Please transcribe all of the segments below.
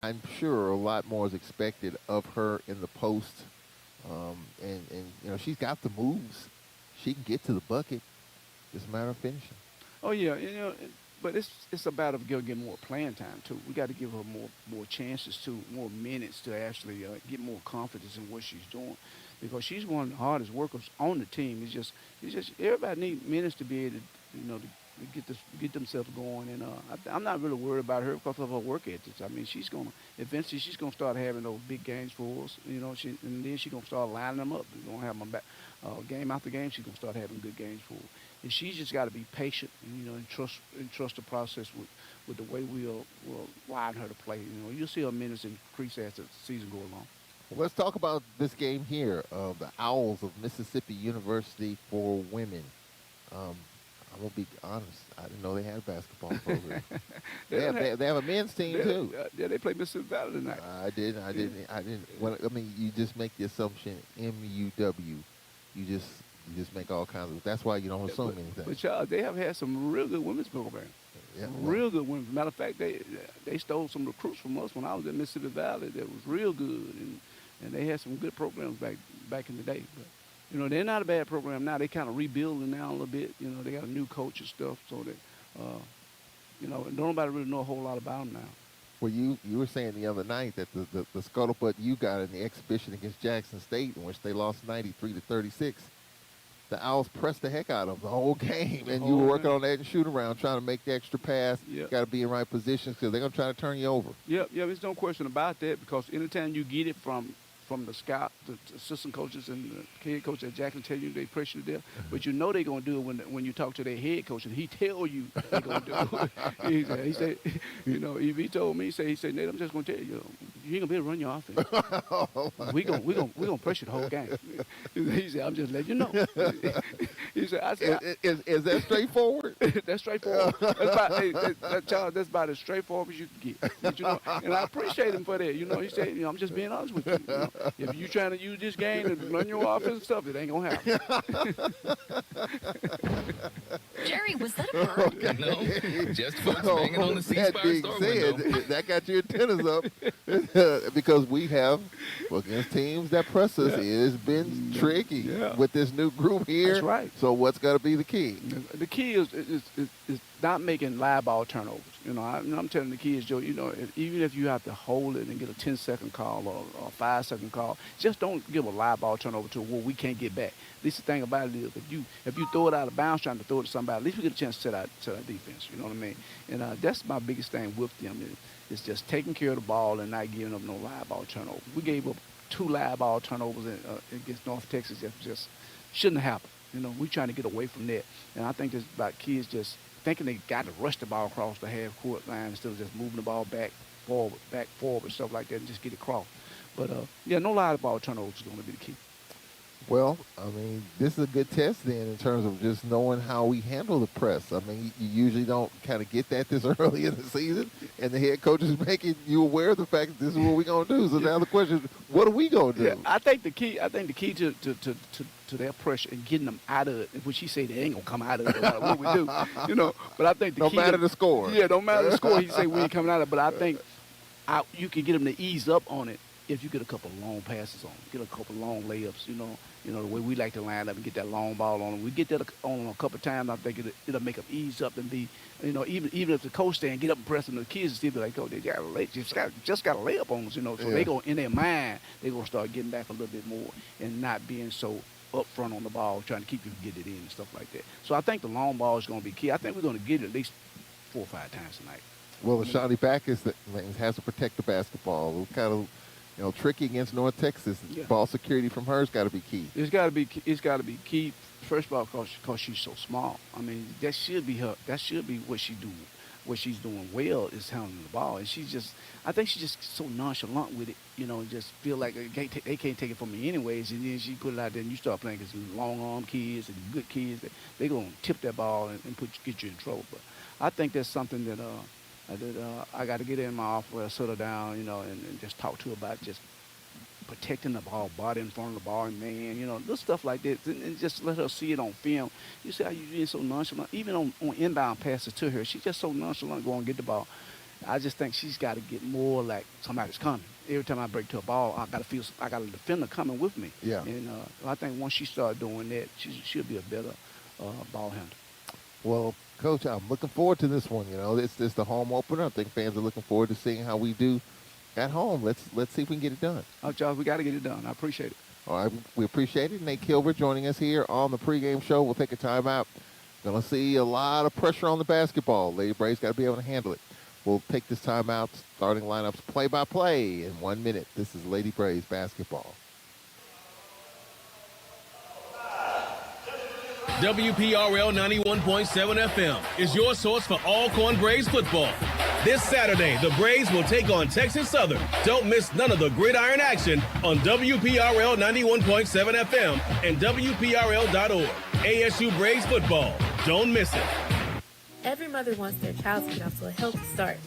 I'm sure a lot more is expected of her in the post. And she's got the moves. She can get to the bucket. It's a matter of finishing. Oh yeah, but it's about of getting more playing time too. We got to give her more chances to more minutes to actually get more confidence in what she's doing, because she's one of the hardest workers on the team. It's just everybody needs minutes to be able to get themselves going. And I'm not really worried about her because of her work ethics. I mean, she's gonna start having those big games for us. And then she's gonna start lining them up. We're gonna have them back game after game. She's gonna start having good games for us. And she's just got to be patient, and trust the process with the way we'll line her to play. You'll see her minutes increase as the season go along. Well, let's talk about this game here of the Owls of Mississippi University for women. Um, I'm gonna be honest. I didn't know they had a basketball program. They have a men's team too. Yeah, they play Mississippi Valley tonight. I didn't. Well, I mean, you just make the assumption MUW. You just make all kinds of. That's why you don't assume anything. But y'all, they have had some real good women's programs. Yeah, Real good women. Matter of fact, they stole some recruits from us when I was at Mississippi Valley. That was real good, and they had some good programs back in the day. But they're not a bad program now. They kind of rebuilding now a little bit. They got a new coach and stuff, so that don't nobody really know a whole lot about them now. Well, you were saying the other night that the scuttlebutt you got in the exhibition against Jackson State, in which they lost 93-36. The Owls pressed the heck out of the whole game, and you were working on that and shoot around, trying to make the extra pass. Yep. Got to be in right positions because they're gonna try to turn you over. Yep, there's no question about that, because anytime you get it from the scout, the assistant coaches and the head coach at Jackson tell you they pressure you there, but they're gonna do it when you talk to their head coach and he tell you they're gonna do it. he said, if he told me, he said, Nate, I'm just gonna tell you, you ain't gonna be able to run your offense. We gonna pressure the whole game. He said, I'm just letting you know. He said, is that straightforward? That's straightforward. That's about as straightforward as you can get. And I appreciate him for that. He said, I'm just being honest with you. If you trying to use this game to run your offensive stuff, it ain't gonna happen. Jerry, was that a bird? Okay. No, just folks banging on the That ceasefire being store said, window. that got your antennas up because we have against teams that press us. It has been tricky with this new group here. That's right. So what's got to be the key? The key is not making live ball turnovers. I'm telling the kids, Joe, even if you have to hold it and get a 10-second call or a 5-second call, just don't give a live ball turnover to where we can't get back. At least the thing about it is, if you throw it out of bounds trying to throw it to somebody, at least we get a chance to set our defense. You know what I mean? And that's my biggest thing with them is just taking care of the ball and not giving up no live ball turnovers. We gave up 2 live ball turnovers against North Texas that just shouldn't have happened. We're trying to get away from that. And I think it's about kids just thinking they got to rush the ball across the half-court line instead of just moving the ball back, forward, stuff like that, and just get it across. But, no live ball turnovers is going to be the key. Well, I mean, this is a good test then in terms of just knowing how we handle the press. I mean, you usually don't kind of get that this early in the season, and the head coach is making you aware of the fact that this is what we're going to do. So now the question is, what are we going to do? Yeah, I think the key to their pressure and getting them out of it, which he said they ain't going to come out of it no matter what we do, But I think the key. No matter the score. Yeah, no matter the score. He said we ain't coming out of it. But I think you can get them to ease up on it if you get a couple of long passes on them, get a couple of long layups, the way we like to line up and get that long ball on them. We get that on them a couple of times. I think it'll make them ease up and be, even if the coach stand, get up and press them, the kids will still be like, oh, they just got a layup on us, So they go in their mind, they gonna start getting back a little bit more and not being so up front on the ball, trying to keep you from getting it in and stuff like that. So I think the long ball is going to be key. I think we're going to get it at least 4 or 5 times tonight. Well, the Shawnee Backus has to protect the basketball. It was kind of, tricky against North Texas. Yeah. Ball security from her has got to be key. It's got to be key. First of all, because she's so small. I mean, that should be her. That should be what she doing. What she's doing well is handling the ball, and I think she's just so nonchalant with it, just feel like they can't take it from me anyways, and then she put it out there, and you start playing against long arm kids and good kids, they're going to tip that ball and get you in trouble. But I think that's something that I got to get in my office, settle down, and just talk to her about just protecting the ball, body in front of the ball, and man, little stuff like that, and just let her see it on film. You see how you being so nonchalant, even on inbound passes to her. She's just so nonchalant going to get the ball. I just think she's got to get more like somebody's coming. Every time I break to a ball, I got a defender coming with me. Yeah. And I think once she starts doing that, she'll be a better ball handler. Well, Coach, I'm looking forward to this one. You know, it's the home opener. I think fans are looking forward to seeing how we do at home. Let's see if we can get it done. Charles, we got to get it done. I appreciate it. All right, we appreciate it. Nate Kilbert joining us here on the pregame show. We'll take a timeout. Going to see a lot of pressure on the basketball. Lady Braves got to be able to handle it. We'll take this timeout, starting lineups play-by-play in 1 minute. This is Lady Braves basketball. WPRL 91.7 FM is your source for Alcorn Braves football. This Saturday, the Braves will take on Texas Southern. Don't miss none of the gridiron action on WPRL 91.7 FM and WPRL.org. ASU Braves football. Don't miss it. Every mother wants their child to get off to a healthy start,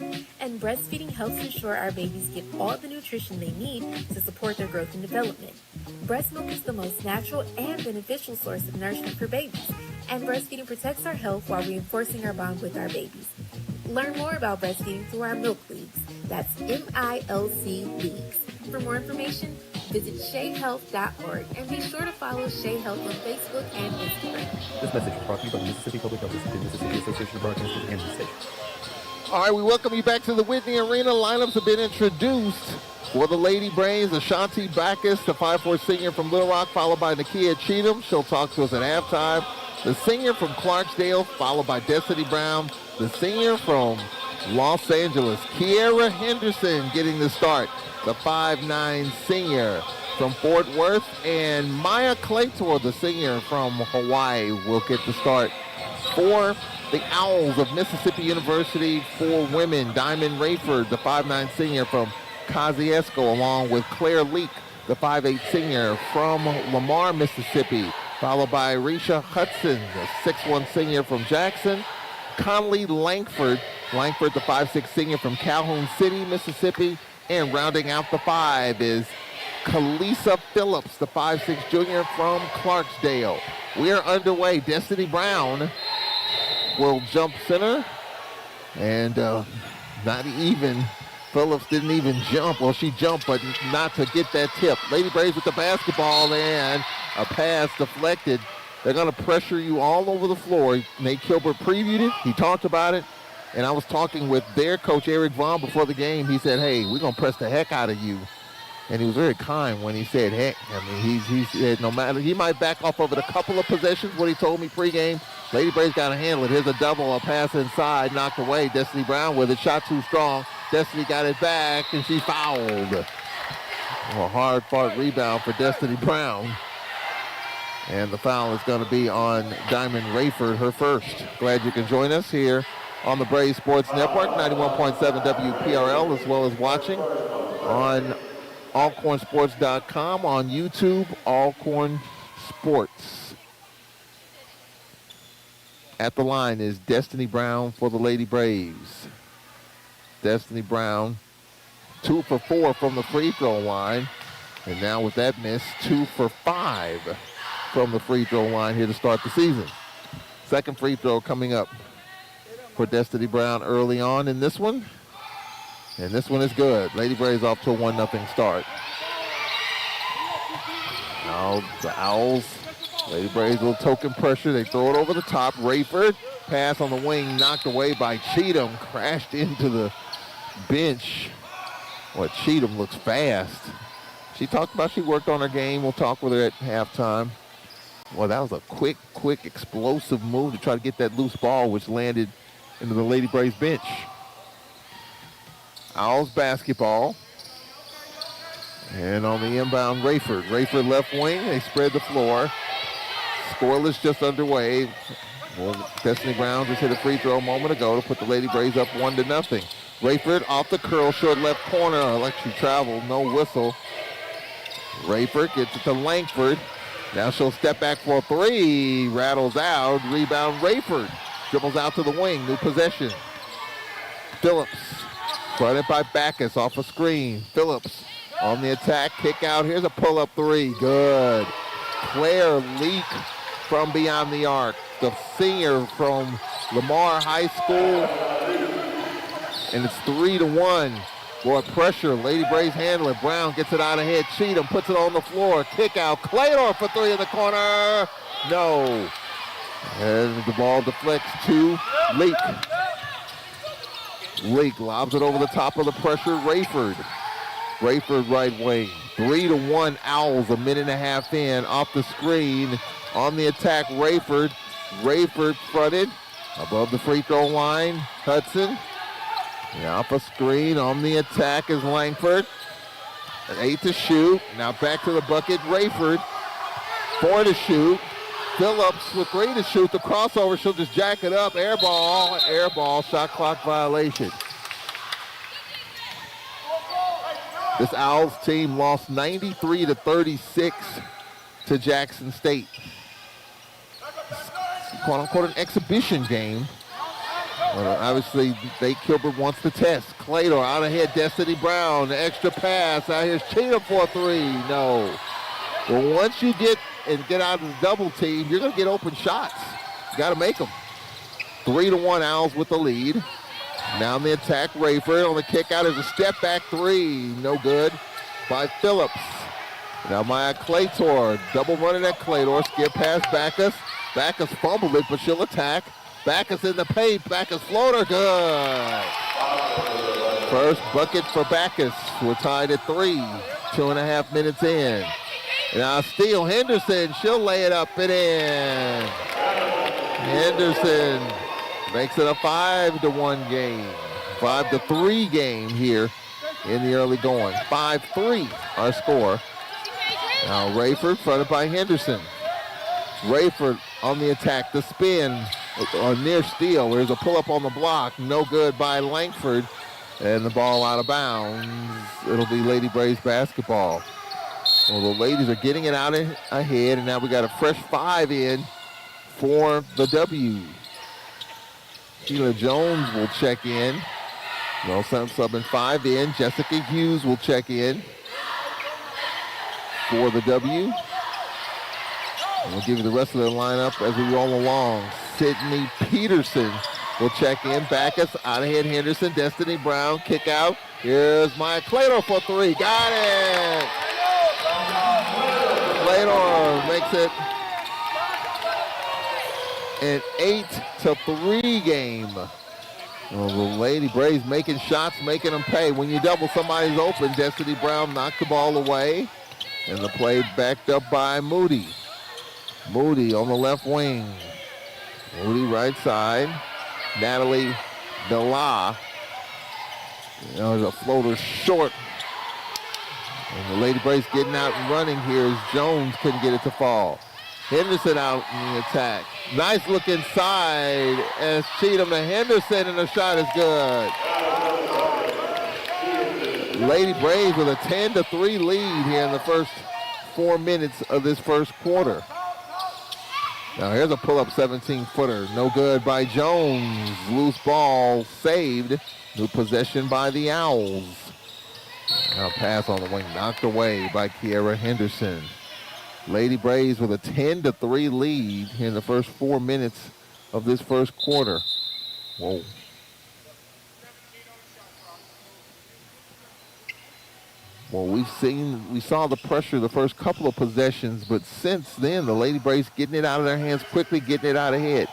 and breastfeeding helps ensure our babies get all the nutrition they need to support their growth and development. Breast milk is the most natural and beneficial source of nourishment for babies, and breastfeeding protects our health while reinforcing our bond with our babies. Learn more about breastfeeding through our milk leagues. That's MILC Leagues. For more information, visit SheaHealth.org and be sure to follow Shea Health on Facebook and Instagram. This message is brought to you by the Mississippi Public Health System, Mississippi Association of Broadcasters, and the station. All right, we welcome you back to the Whitney Arena. Lineups have been introduced for the Lady Braves. Ashanti Backus, the 5'4" senior from Little Rock, followed by Nakia Cheatham. She'll talk to us at halftime. The senior from Clarksdale, followed by Destiny Brown. The senior from Los Angeles, Kiera Henderson, getting the start. The 5'9" senior from Fort Worth, and Maya Claytor, the senior from Hawaii, will get the start. For the Owls of Mississippi University, for women, Diamond Rayford, the 5'9" senior from Kosciuszko, along with Claire Leak, the 5'8" senior from Lamar, Mississippi, followed by Risha Hudson, the 6'1" senior from Jackson. Conley Langford, the 5'6" senior from Calhoun City, Mississippi. And rounding out the five is Kalisa Phillips, the 5'6" junior from Clarksdale. We are underway. Destiny Brown will jump center. And not even, Phillips didn't even jump. Well, she jumped, but not to get that tip. Lady Braves with the basketball, and a pass deflected. They're going to pressure you all over the floor. Nate Kilbert previewed it. He talked about it. And I was talking with their coach, Eric Vaughn, before the game. He said, hey, we're going to press the heck out of you. And he was very kind when he said heck. I mean, he said no matter, he might back off of it a couple of possessions, what he told me pregame. Lady Braves got to handle it. Here's a double, a pass inside, knocked away. Destiny Brown with it, shot too strong. Destiny got it back, and she fouled. A hard-fought rebound for Destiny Brown. And the foul is going to be on Diamond Rayford, her first. Glad you can join us here on the Braves Sports Network, 91.7 WPRL, as well as watching on alcornsports.com, on YouTube, Alcorn Sports. At the line is Destiny Brown for the Lady Braves. Destiny Brown, 2 for 4 from the free throw line. And now with that miss, 2 for 5 from the free throw line here to start the season. Second free throw coming up for Destiny Brown early on in this one. And this one is good. Lady Braves off to a 1-0 start. Now the Owls, Lady Braves, a little token pressure. They throw it over the top. Rayford, pass on the wing, knocked away by Cheatham. Crashed into the bench. Well, Cheatham looks fast. She talked about she worked on her game. We'll talk with her at halftime. Well, that was a quick, explosive move to try to get that loose ball, which landed into the Lady Braves bench. Owls basketball. And on the inbound, Rayford. Rayford left wing. They spread the floor. Scoreless just underway. Well, Destiny Brown just hit a free throw a moment ago to put the Lady Braves up 1-0. Rayford off the curl, short left corner. Like she traveled, no whistle. Rayford gets it to Langford. Now she'll step back for a three. Rattles out. Rebound, Rayford. Dribbles out to the wing. New possession. Phillips. Fronted by Backus off a screen. Phillips on the attack. Kick out. Here's a pull-up three. Good. Claire Leak from beyond the arc. The senior from Lamar High School. and it's 3-1. Boy, pressure. Lady Braves handle it. Brown gets it out ahead. Cheatham puts it on the floor. Kick out. Claytor for three in the corner. No. And the ball deflects to Leak. Leak lobs it over the top of the pressure. Rayford right wing. 3-1 Owls, a minute and a half in. Off the screen. On the attack, Rayford. Rayford fronted. Above the free throw line. Hudson. Off a screen. On the attack is Langford. 8 to shoot. Now back to the bucket. Rayford. 4 to shoot. Phillips with 3 to shoot. The crossover. She'll just jack it up. Air ball. Shot clock violation. This Owls team lost 93-36 to Jackson State. Quote unquote an exhibition game. Obviously, Nate Kilbert wants the test. Claytor out ahead, Destiny Brown, the extra pass. Out here's Cheatham for 3. No. Well, once you get out of the double team, you're going to get open shots. You got to make them. 3-1 Owls with the lead. Now on the attack, Rayford on the kick out. There's a step back 3. No good by Phillips. Now Maya Claytor, double running at Claytor. Skip past Backus. Backus fumbled it, but she'll attack. Backus in the paint. Backus floater, good. First bucket for Backus. We're tied at 3. 2.5 minutes in. Now steal Henderson. She'll lay it up and in. Henderson makes it a 5-1 game. 5-3 game here in the early going. 5-3 our score. Now Rayford fronted by Henderson. Rayford on the attack, the spin on near steal. There's a pull-up on the block. No good by Langford. And the ball out of bounds. It'll be Lady Braves basketball. Well, the ladies are getting it out ahead, and now we got a fresh 5 in for the W. Sheila Jones will check in. No subbing 5 in. Jessica Hughes will check in for the W. And we'll give you the rest of the lineup as we roll along. Sydney Peterson will check in. Backus out ahead. Henderson. Destiny Brown. Kick out. Here's Maya Claytor for 3. Got it. Claytor makes it an 8-3 game. Well, the Lady Braves making shots, making them pay. When you double, somebody's open. Destiny Brown knocked the ball away. And the play backed up by Moody. Moody on the left wing. Moody right side. Natalie Dela. There's a floater short. And the Lady Braves getting out and running here as Jones couldn't get it to fall. Henderson out in the attack. Nice look inside as Cheatham to Henderson, and the shot is good. Lady Braves with a 10-3 lead here in the first 4 minutes of this first quarter. Now here's a pull-up 17-footer. No good by Jones. Loose ball saved. New possession by the Owls. Now pass on the wing knocked away by Kiera Henderson. Lady Braves with a 10-3 lead here in the first 4 minutes of this first quarter. Whoa. Well, we saw the pressure the first couple of possessions, but since then, the Lady Braves getting it out of their hands quickly, getting it out ahead.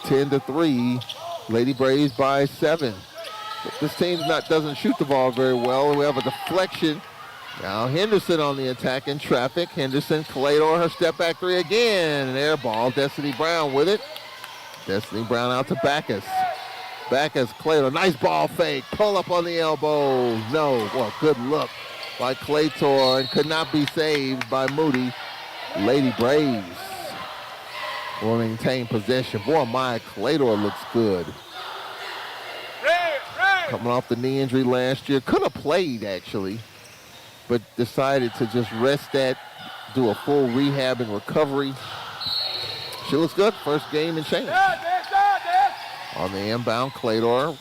10-3, Lady Braves by 7. But this team doesn't shoot the ball very well. We have a deflection. Now Henderson on the attack in traffic. Henderson, Claytor, her step back 3 again. An air ball, Destiny Brown with it. Destiny Brown out to Backus. Backus, Claytor, nice ball fake. Pull up on the elbow. No, well, good look by Claytor and could not be saved by Moody. Lady Braves will maintain possession. Boy, Maya Claytor looks good. Coming off the knee injury last year. Could have played, actually, but decided to just rest that, do a full rehab and recovery. She looks good. First game and change. On the inbound, Claytor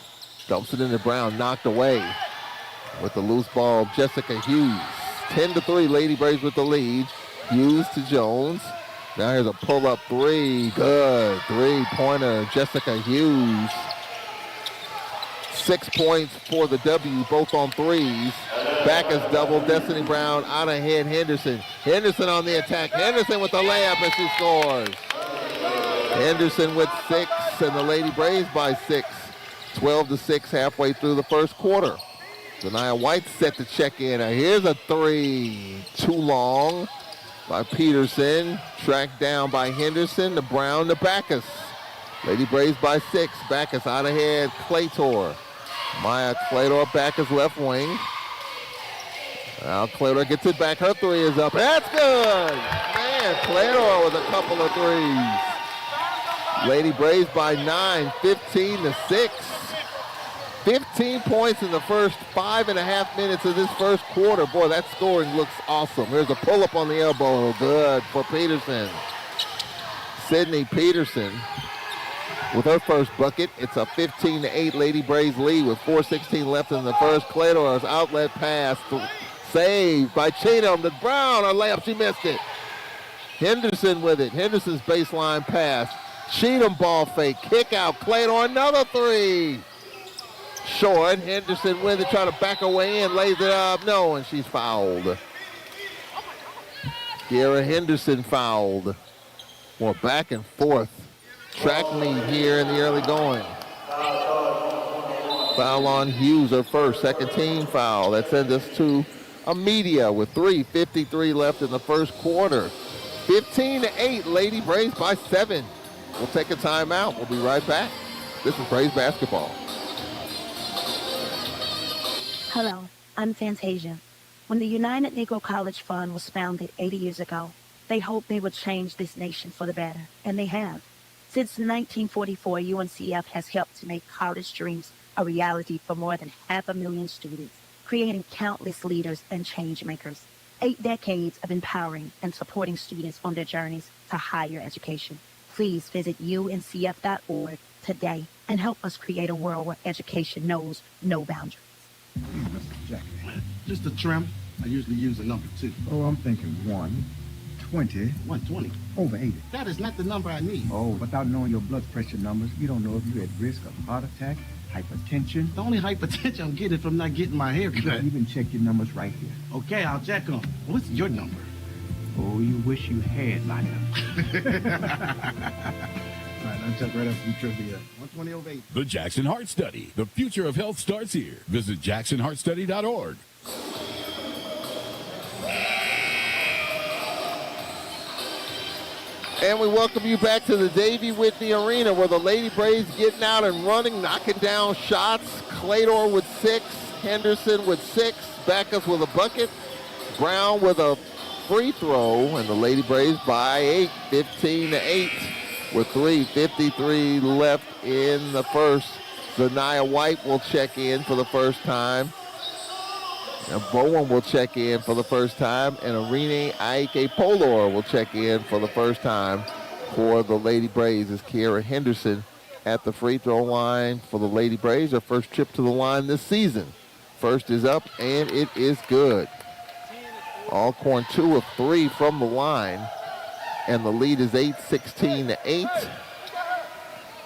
dumps it into Brown, knocked away. With the loose ball, Jessica Hughes. 10-3, Lady Braves with the lead. Hughes to Jones. Now here's a pull-up 3. Good. 3-pointer, Jessica Hughes. 6 points for the W, both on threes. Backus double. Destiny Brown out ahead. Henderson. Henderson on the attack. Henderson with the layup and she scores. Henderson with 6 and the Lady Braves by 6. 12-6 halfway through the first quarter. Zaniyah White set to check in. Now here's a 3. Too long by Peterson. Tracked down by Henderson. To Brown to Backus. Lady Braves by 6. Backus out ahead. Claytor. Maya Claytor, Backus left wing. Now Claytor gets it back. Her 3 is up. That's good. Man, Claytor with a couple of threes. Lady Braves by 9, 15-6. 15 points in the first 5.5 minutes of this first quarter. Boy, that scoring looks awesome. There's a pull-up on the elbow. Good for Peterson. Sydney Peterson with her first bucket. It's a 15-8 Lady Braves lead with 4:16 left in the first. Claytor's outlet pass saved by Cheatham to Brown. Her layup, she missed it. Henderson with it. Henderson's baseline pass. Cheatham ball fake. Kick out. Claytor, another 3. Short. Henderson with it, trying to back her way in. Lays it up. No, and she's fouled. Kiera Henderson fouled. More back and forth. Track meet here in the early going. Foul on Hughes, her first. Second team foul. That sends us to Amedia with 3:53 left in the first quarter. 15-8, Lady Braves by 7. We'll take a timeout. We'll be right back. This is Braves basketball. Hello, I'm Fantasia. When the United Negro College Fund was founded 80 years ago, they hoped they would change this nation for the better, and they have. Since 1944, UNCF has helped to make college dreams a reality for more than 500,000 students, creating countless leaders and change makers. 8 decades of empowering and supporting students on their journeys to higher education. Please visit uncf.org today and help us create a world where education knows no boundaries. Mr. Jack, just a trim. I usually use a number 2. Oh, I'm thinking 120. 120. Over 80. That is not the number I need. Oh, without knowing your blood pressure numbers, you don't know if you're at risk of heart attack, hypertension. The only hypertension I'm getting from not getting my hair cut. Even check your numbers right here. Okay, I'll check them. What's your number? Oh, you wish you had my number. All right, I'll check right up from trivia. 120 over 80. The Jackson Heart Study. The future of health starts here. Visit jacksonheartstudy.org. And we welcome you back to the Davey Whitney Arena where the Lady Braves getting out and running, knocking down shots. Claytor with 6, Henderson with 6, Backus with a bucket, Brown with a free throw, and the Lady Braves by 8, 15-8 with 3:53 left in the first. Zaniyah White will check in for the first time. And Bowen will check in for the first time, and Irene Aike Polor will check in for the first time for the Lady Braves as Kiera Henderson at the free throw line for the Lady Braves. Her first trip to the line this season. First is up, and it is good. Alcorn 2 of 3 from the line, and the lead is 16-8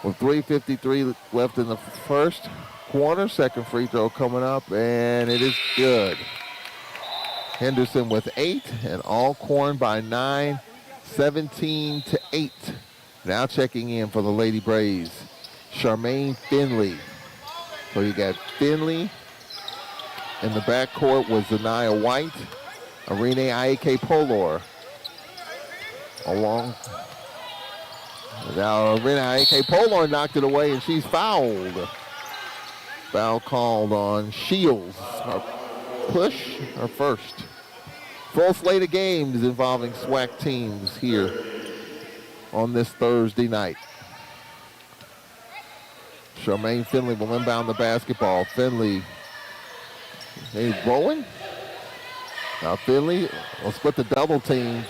with 3:53 left in the first quarter. Second free throw coming up, and it is good. Henderson with 8, and Alcorn by 9, 17-8. Now checking in for the Lady Braves, Charmaine Finley. So you got Finley in the backcourt with Zaniyah White, Irene Aike Polor. Along. Now Irene Aike Polor knocked it away, and she's fouled. Foul called on Shields. Her push, her first. Full slate of games involving SWAC teams here on this Thursday night. Charmaine Finley will inbound the basketball. Finley, hey, Bowen. Now Finley will split the double team.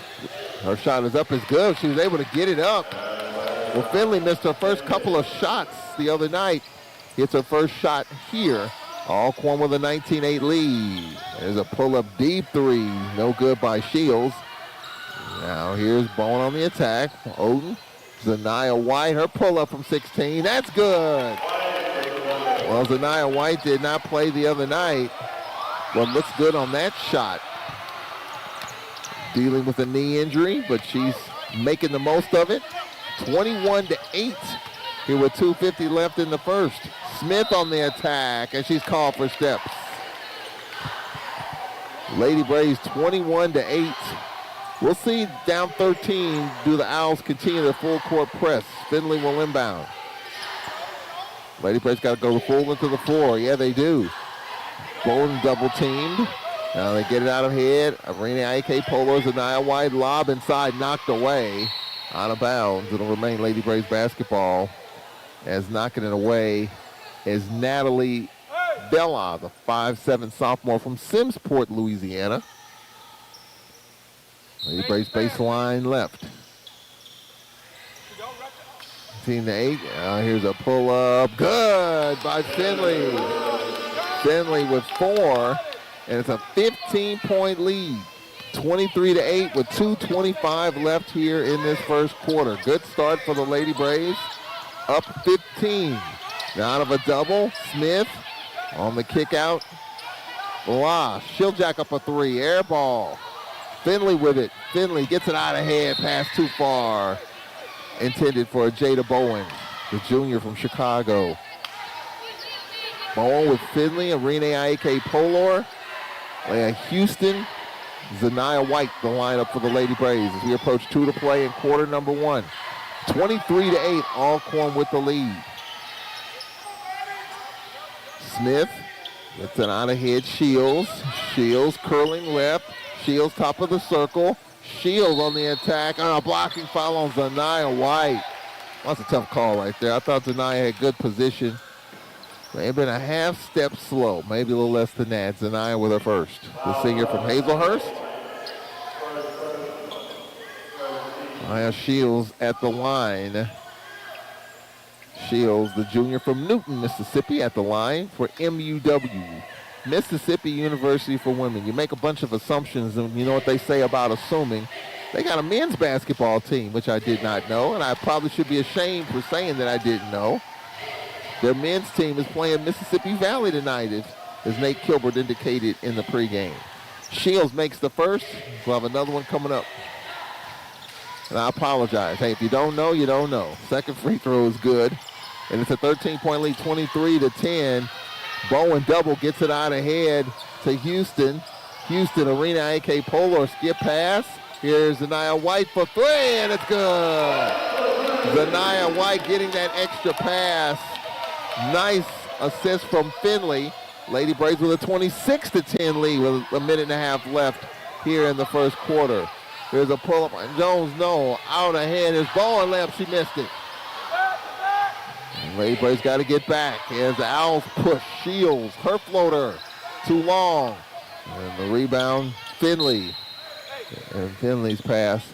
Her shot is up, is good. She was able to get it up. Well, Finley missed her first couple of shots the other night. Hits her first shot here. Alcorn with a 19-8 lead. There's a pull-up deep 3. No good by Shields. Now here's Bowen on the attack. Oden. Zaniyah White, her pull-up from 16. That's good. Well, Zaniyah White did not play the other night, but looks good on that shot. Dealing with a knee injury, but she's making the most of it. 21-8 here with 2:50 left in the first. Smith on the attack, and she's called for steps. Lady Braves 21-8. We'll see down 13. Do the Owls continue their full court press? Finley will inbound. Lady Braves got to go full into the floor. Yeah, they do. Bowen double teamed. Now they get it out of head. Arena Ike Polo, Zaniyah White, lob inside, knocked away. Out of bounds. It'll remain Lady Braves basketball. As knocking it away is Natalie Bella, the 5'7" sophomore from Simmsport, Louisiana. Lady Braves baseline left. 15-8. Here's a pull-up. Good by Finley. Finley with 4, and it's a 15-point lead. 23-8 with 2:25 left here in this first quarter. Good start for the Lady Braves. Up 15. Now out of a double, Smith on the kick out. She'll jack up a 3. Air ball. Finley with it. Finley gets it out of hand. Pass too far. Intended for Jada Bowen, the junior from Chicago. Bowen with Finley, Arena Ike Polor. Houston, Zaniyah White, the lineup for the Lady Braves as we approach 2 to play in quarter number 1. 23-8, Alcorn with the lead. Smith gets it out ahead, Shields. Shields curling left. Shields top of the circle. Shields on the attack. A blocking foul on Zaniyah White. That's a tough call right there. I thought Zaniyah had good position. May have been a half step slow, maybe a little less than that. Zaniyah with her first. The senior from Hazelhurst. Maya Shields at the line. Shields, the junior from Newton, Mississippi, at the line for MUW. Mississippi University for Women. You make a bunch of assumptions, and you know what they say about assuming. They got a men's basketball team, which I did not know, and I probably should be ashamed for saying that I didn't know. Their men's team is playing Mississippi Valley tonight, as Nate Kilbert indicated in the pregame. Shields makes the first. We'll have another one coming up. And I apologize. Hey, if you don't know, you don't know. Second free throw is good. And it's a 13-point lead, 23-10. Bowen double gets it out ahead to Houston. Houston, Arena Ike Polar skip pass. Here's Zaniyah White for 3, and it's good. Zaniyah White getting that extra pass. Nice assist from Finley. Lady Braves with a 26-10 lead with a minute and a half left here in the first quarter. There's a pull-up on Jones. No, out ahead. There's Bowen left. She missed it. Lady Braves got to get back. As the Owls push. Shields, her floater, too long. And the rebound, Finley. And Finley's pass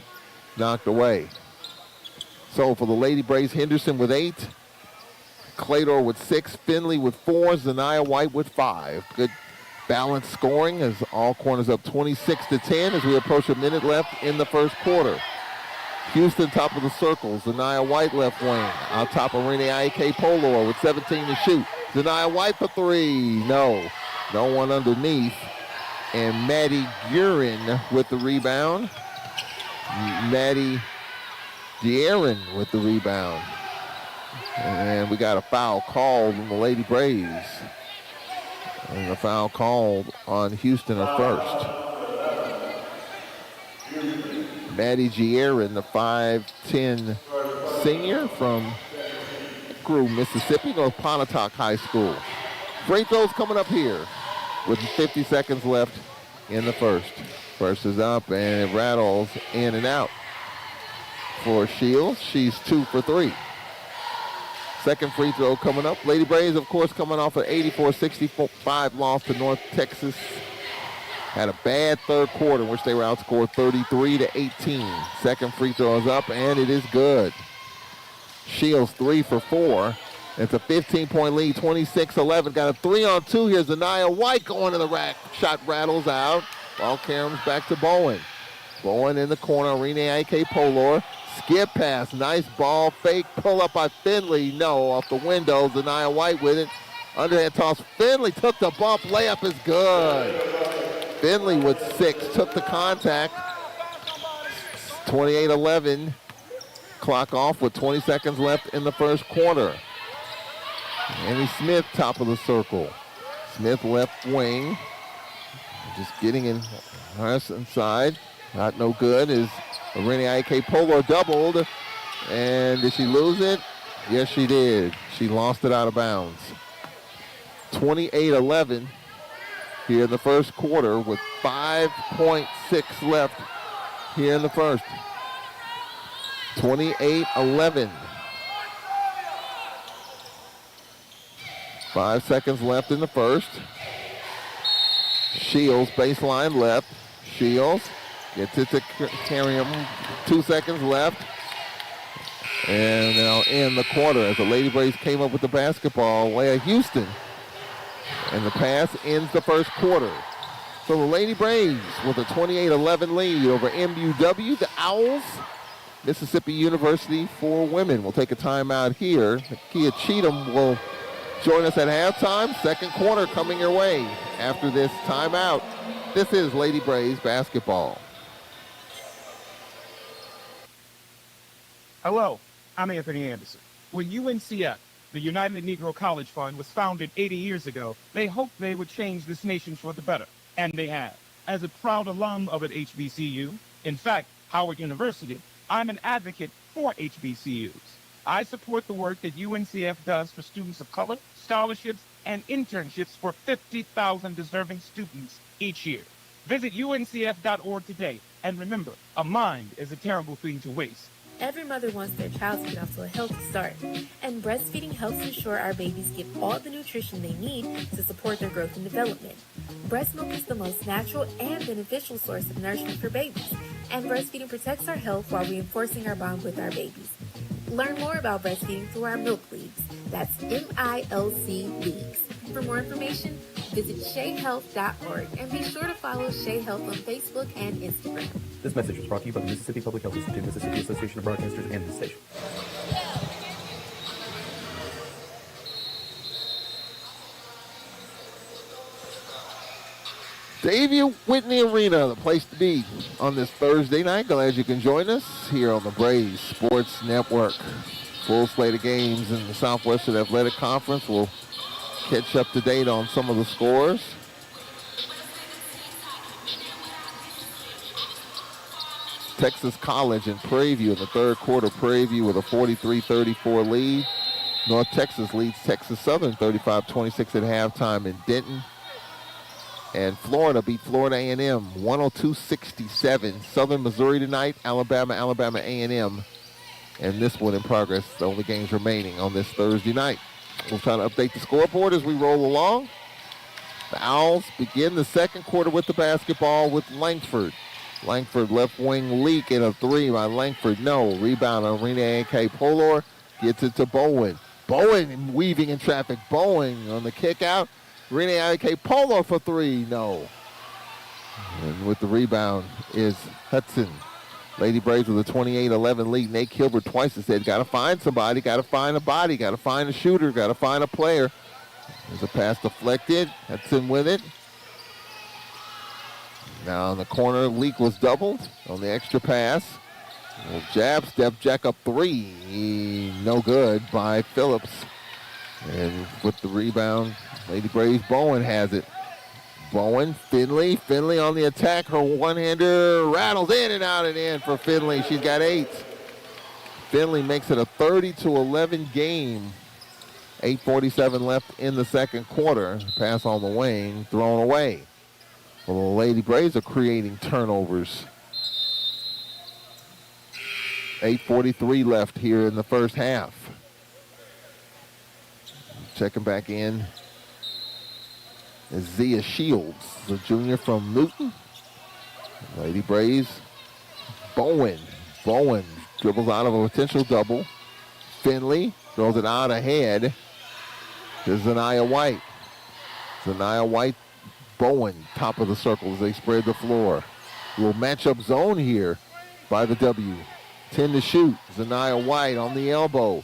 knocked away. So for the Lady Braves, Henderson with 8. Claytor with 6. Finley with 4. Zaniyah White with 5. Good balanced scoring as Alcorn is up 26-10 as we approach a minute left in the first quarter. Houston top of the circle. Zaniyah White left wing. Out top, Arena Ike Polor with 17 to shoot. Zaniyah White for 3. No one underneath. And Maddie Guerin with the rebound. Maddie Guerin with the rebound. And we got a foul called on the Lady Braves. And a foul called on Houston at first. Maddie Guerin, the 5'10" senior from Crew, Mississippi, North Pontotoc High School. Free throws coming up here with 50 seconds left in the first. First is up, and it rattles in and out for Shields. She's 2 for 3. Second free throw coming up. Lady Braves, of course, coming off an 84-65 loss to North Texas. Had a bad third quarter in which they were outscored 33-18. Second free throw is up, and it is good. Shields 3 for 4. It's a 15-point lead, 26-11. Got a 3-on-2 here. Zaniyah White going to the rack. Shot rattles out. Ball caroms back to Bowen. Bowen in the corner. Arena Ike Polor. Skip pass. Nice ball fake. Pull up by Finley. No, off the window. Zaniyah White with it. Underhand toss. Finley took the bump. Layup is good. Finley with 6. Took the contact. 28-11. Clock off with 20 seconds left in the first quarter. Annie Smith, top of the circle. Smith left wing. Just getting in Harris inside. Not no good is Renee Ike Polo doubled. And did she lose it? Yes, she did. She lost it out of bounds. 28-11 here in the first quarter with 5.6 left here in the first. 28-11. 5 seconds left in the first. Shields, baseline left. Shields gets it to Carrium. 2 seconds left. And now in the quarter as the Lady Braves came up with the basketball, Leah Houston. And the pass ends the first quarter. So the Lady Braves with a 28-11 lead over MUW. The Owls, Mississippi University for women, will take a timeout here. Kia Cheatham will join us at halftime. Second quarter coming your way after this timeout. This is Lady Braves basketball. Hello, I'm Anthony Anderson. When UNCF, the United Negro College Fund, was founded 80 years ago, they hoped they would change this nation for the better, and they have. As a proud alum of an HBCU, in fact, Howard University, I'm an advocate for HBCUs. I support the work that UNCF does for students of color, scholarships, and internships for 50,000 deserving students each year. Visit uncf.org today, and remember, a mind is a terrible thing to waste. Every mother wants their child to get off to a healthy start, and breastfeeding helps ensure our babies get all the nutrition they need to support their growth and development. Breast milk is the most natural and beneficial source of nourishment for babies, and breastfeeding protects our health while reinforcing our bond with our babies. Learn more about breastfeeding through our Milk Leagues. That's MILC Leagues. For more information, visit SheaHealth.org and be sure to follow Shea Health on Facebook and Instagram. This message was brought to you by the Mississippi Public Health Institute, Mississippi Association of Broadcasters, and this station. Davie Whitney Arena, the place to be on this Thursday night. Glad you can join us here on the Braves Sports Network. Full slate of games in the Southwestern Athletic Conference. We'll catch up to date on some of the scores. Texas College and Prairie View in the third quarter. Prairie View with a 43-34 lead. North Texas leads Texas Southern 35-26 at halftime in Denton. And Florida beat Florida A&M 102-67. Southern Missouri tonight, Alabama A&M. And this one in progress, the only games remaining on this Thursday night. We'll try to update the scoreboard as we roll along. The Owls begin the second quarter with the basketball with Langford. Langford left wing leak in a three by Langford. No. Rebound on Renee A.K. Polor. Gets it to Bowen. Bowen weaving in traffic. Bowen on the kick out. Renee A.K. Polor for three. No. And with the rebound is Hudson. Lady Braves with a 28-11 lead. Nate Kilbert twice has said, got to find somebody, got to find a body, got to find a shooter, got to find a player. There's a pass deflected. Hudson with it. Now in the corner, Leak was doubled on the extra pass. Jab step, jack up three. No good by Phillips. And with the rebound, Lady Braves Bowen has it. Bowen, Finley on the attack. Her one-hander rattles in and out and in for Finley. She's got 8. Finley makes it a 30-11 game. 8:47 left in the second quarter. Pass on the wing, thrown away. Well, the Lady Braves are creating turnovers. 8:43 left here in the first half. Checking back in is Zia Shields, the junior from Newton. Lady Braves, Bowen dribbles out of a potential double. Finley throws it out ahead to Zaniyah White. Zaniyah White, Bowen, top of the circle as they spread the floor. Little matchup zone here by the W. 10 to shoot. Zaniyah White on the elbow.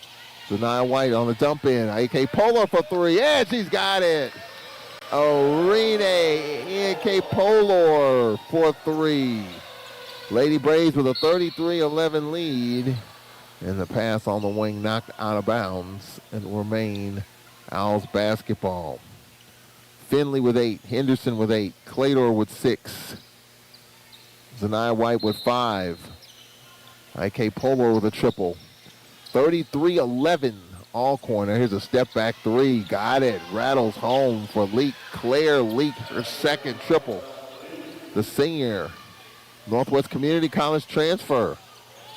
Zanaya White on the dump in. AK Polo for three. Yeah, she's got it. Arene AK Polo for three. Lady Braves with a 33-11 lead. And the pass on the wing knocked out of bounds. And will remain Owls basketball. Finley with 8. Henderson with 8. Claytor with 6. Zanaya White with 5. IK Polo with a triple. 33-11 Alcorn. Here's a step back three. Got it. Rattles home for Leak. Claire Leak, her second triple. The senior. Northwest Community College transfer.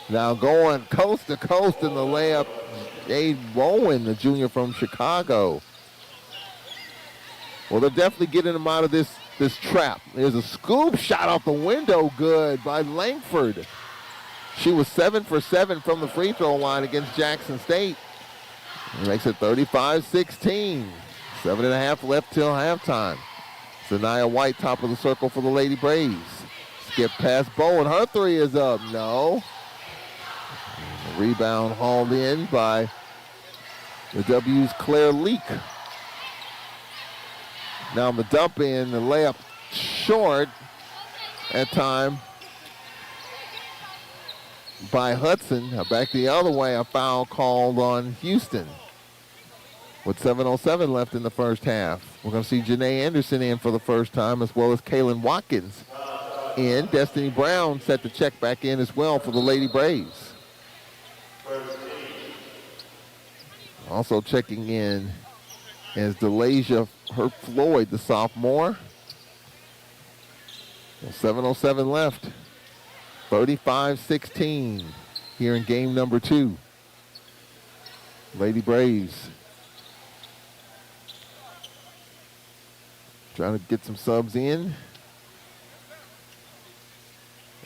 Now going coast to coast in the layup. Jade Rowan, the junior from Chicago. Well, they're definitely getting him out of this trap. There's a scoop shot off the window. Good by Langford. She was 7 for 7 from the free throw line against Jackson State. It makes it 35-16. 7.5 left till halftime. Zanaya White, top of the circle for the Lady Braves. Skip past Bowen. Her three is up. No. Rebound hauled in by the W's Claire Leak. Now the dump in, the layup short at time by Hudson. Back the other way, a foul called on Houston. With 7:07 left in the first half. We're going to see Janae Anderson in for the first time, as well as Kaylin Watkins in. Destiny Brown set to check back in as well for the Lady Braves. Also checking in is Delasia Floyd, the sophomore. 7:07 left. 35-16 here in game number 2. Lady Braves trying to get some subs in.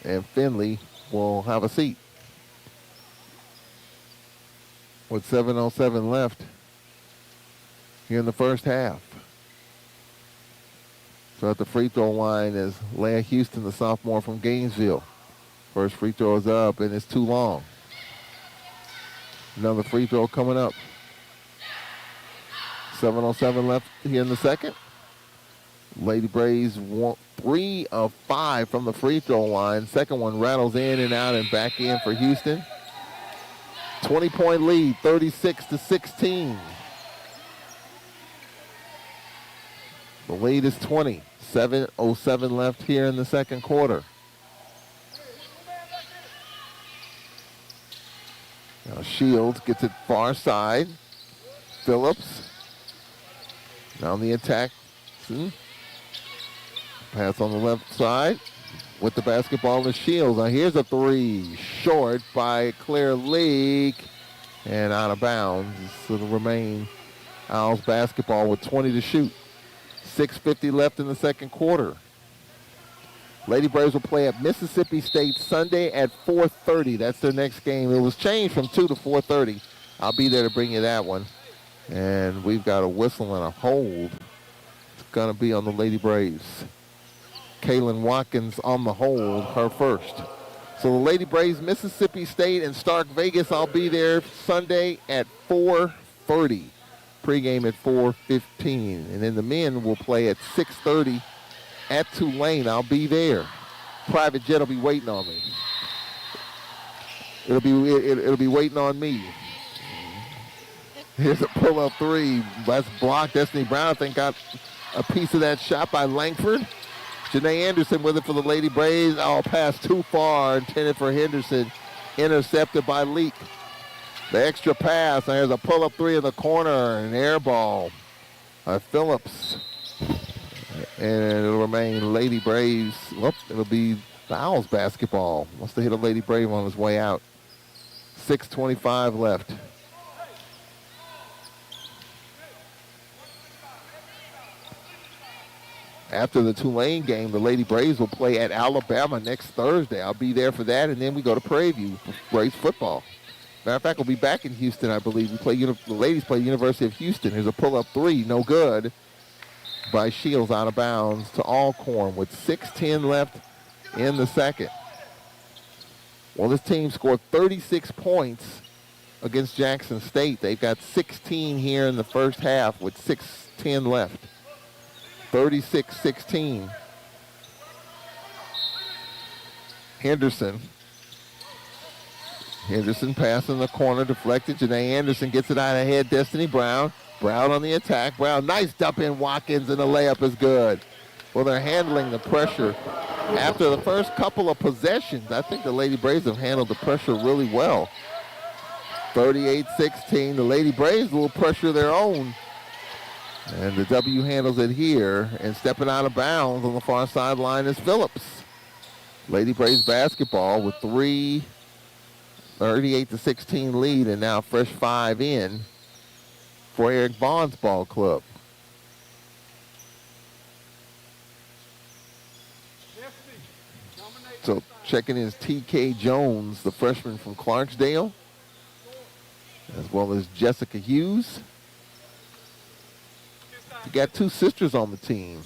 And Finley will have a seat. With 7:07 left here in the first half. So at the free throw line is Leah Houston, the sophomore from Gainesville. First free throw is up, and it's too long. Another free throw coming up. 7:07 left here in the second. Lady Braves want 3 of 5 from the free throw line. Second one rattles in and out and back in for Houston. 20-point lead, 36-16. The lead is 20. 7:07 left here in the second quarter. Now Shields gets it far side. Phillips. Now on the attack. Pass on the left side. With the basketball to Shields. Now here's a three. Short by Claire Leak. And out of bounds. So it'll remain Owls basketball with 20 to shoot. 6:50 left in the second quarter. Lady Braves will play at Mississippi State Sunday at 4:30. That's their next game. It was changed from 2 to 4:30. I'll be there to bring you that one. And we've got a whistle and a hold. It's going to be on the Lady Braves. Kaylin Watkins on the hold, her first. So the Lady Braves, Mississippi State, and Stark Vegas, I'll be there Sunday at 4:30. Pregame at 4:15. And then the men will play at 6:30 at Tulane. I'll be there. Private jet will be waiting on me. It'll be waiting on me. Here's a pull-up three. That's blocked. Destiny Brown, I think, got a piece of that shot by Langford. Janae Anderson with it for the Lady Braves. Oh, pass too far. Intended for Henderson. Intercepted by Leak. The extra pass. There's a pull-up three in the corner. An air ball by Phillips. And it'll remain Lady Braves. It'll be the Owls basketball. Must have hit a Lady Brave on his way out. 6:25 left. After the Tulane game, the Lady Braves will play at Alabama next Thursday. I'll be there for that, and then we go to Prairie View for Braves football. Matter of fact, we'll be back in Houston, I believe. The ladies play University of Houston. Here's a pull-up three, no good, by Shields out of bounds to Alcorn with 6:10 left in the second. Well, this team scored 36 points against Jackson State. They've got 16 here in the first half with 6:10 left. 36-16. Henderson pass in the corner, deflected. Janae Anderson gets it out ahead. Destiny Brown. Brown on the attack. Brown, nice dump in Watkins, and the layup is good. Well, they're handling the pressure. After the first couple of possessions, I think the Lady Braves have handled the pressure really well. 38-16. The Lady Braves a little pressure of their own. And the W handles it here. And stepping out of bounds on the far sideline is Phillips. Lady Braves basketball with 38-16 lead, and now fresh 5 in for Eric Bond's ball club. So checking in is T.K. Jones, the freshman from Clarksdale, as well as Jessica Hughes. You got 2 sisters on the team,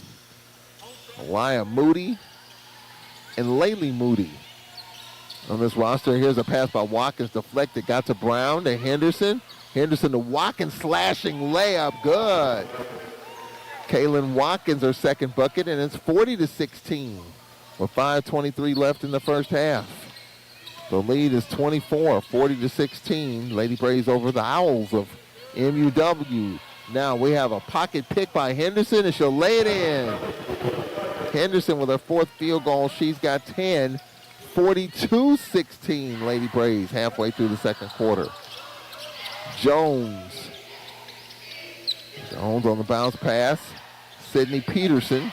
Aliyah Moody and Laylee Moody. On this roster, here's a pass by Watkins, deflected, got to Brown, to Henderson. Henderson to Watkins, slashing layup, good. Kaylin Watkins, her second bucket, and it's 40-16 with 5:23 left in the first half. The lead is 24, 40-16. Lady Braves over the Owls of MUW. Now we have a pocket pick by Henderson, and she'll lay it in. Henderson with her 4th field goal. She's got 10. 42-16 Lady Braves halfway through the second quarter. Jones on the bounce pass. Sydney Peterson.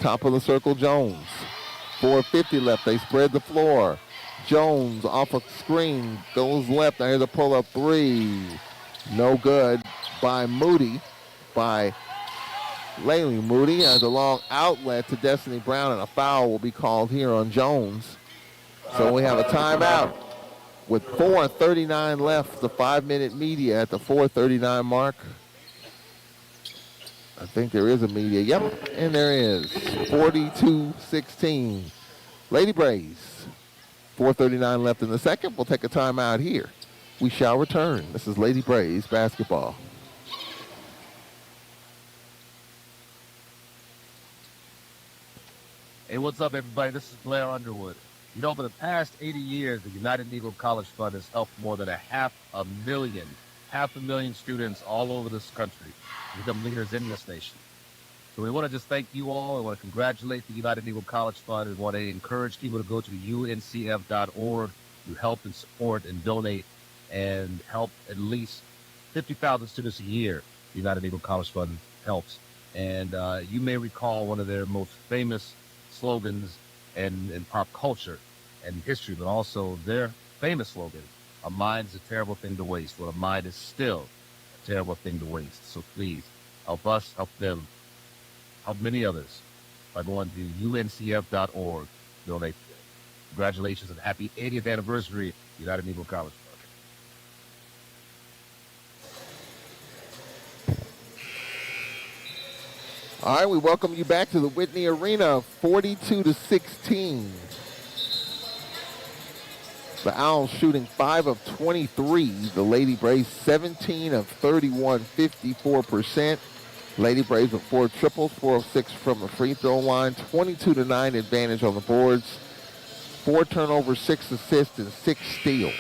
Top of the circle, Jones. 4:50 left. They spread the floor. Jones off a screen. Goes left. Now here's a pull-up 3. No good by Moody. By Laylee Moody has a long outlet to Destiny Brown, and a foul will be called here on Jones. So we have a timeout with 4:39 left, the 5-minute media at the 4:39 mark. I think there is a media. Yep, and there is. 42-16. Lady Braves. 4:39 left in the second. We'll take a timeout here. We shall return. This is Lady Braves basketball. Hey, what's up, everybody? This is Blair Underwood. You know, for the past 80 years, the United Negro College Fund has helped more than half a million students all over this country become leaders in this nation. So we want to just thank you all. We want to congratulate the United Negro College Fund. We want to encourage people to go to uncf.org to help and support and donate and help at least 50,000 students a year. The United Negro College Fund helps. And you may recall one of their most famous slogans in pop culture and history, but also their famous slogan, "A mind's a terrible thing to waste." Well, a mind is still a terrible thing to waste. So please, help us, help them, help many others by going to uncf.org. Donate. Congratulations and happy 80th anniversary, United Negro College Fund. All right, we welcome you back to the Whitney Arena, 42-16. The Owls shooting 5 of 23. The Lady Braves 17 of 31, 54%. Lady Braves with 4 triples, 4 of 6 from the free throw line, 22-9 advantage on the boards, 4 turnovers, 6 assists, and 6 steals.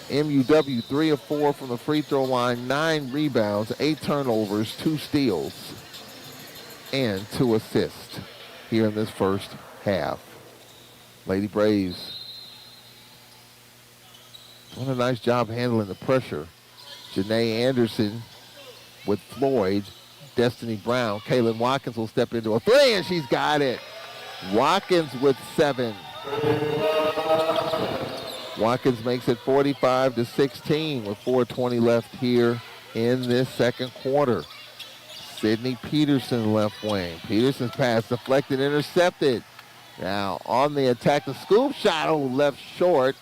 MUW 3 of 4 from the free throw line, 9 rebounds, 8 turnovers, 2 steals, and 2 assists here in this first half. Lady Braves doing a nice job handling the pressure. Janae Anderson with Floyd, Destiny Brown. Kaylin Watkins will step into a 3, and she's got it. Watkins with 7. Watkins makes it 45-16 with 4:20 left here in this second quarter. Sydney Peterson left wing. Peterson's pass deflected, intercepted. Now on the attack, the scoop shot left short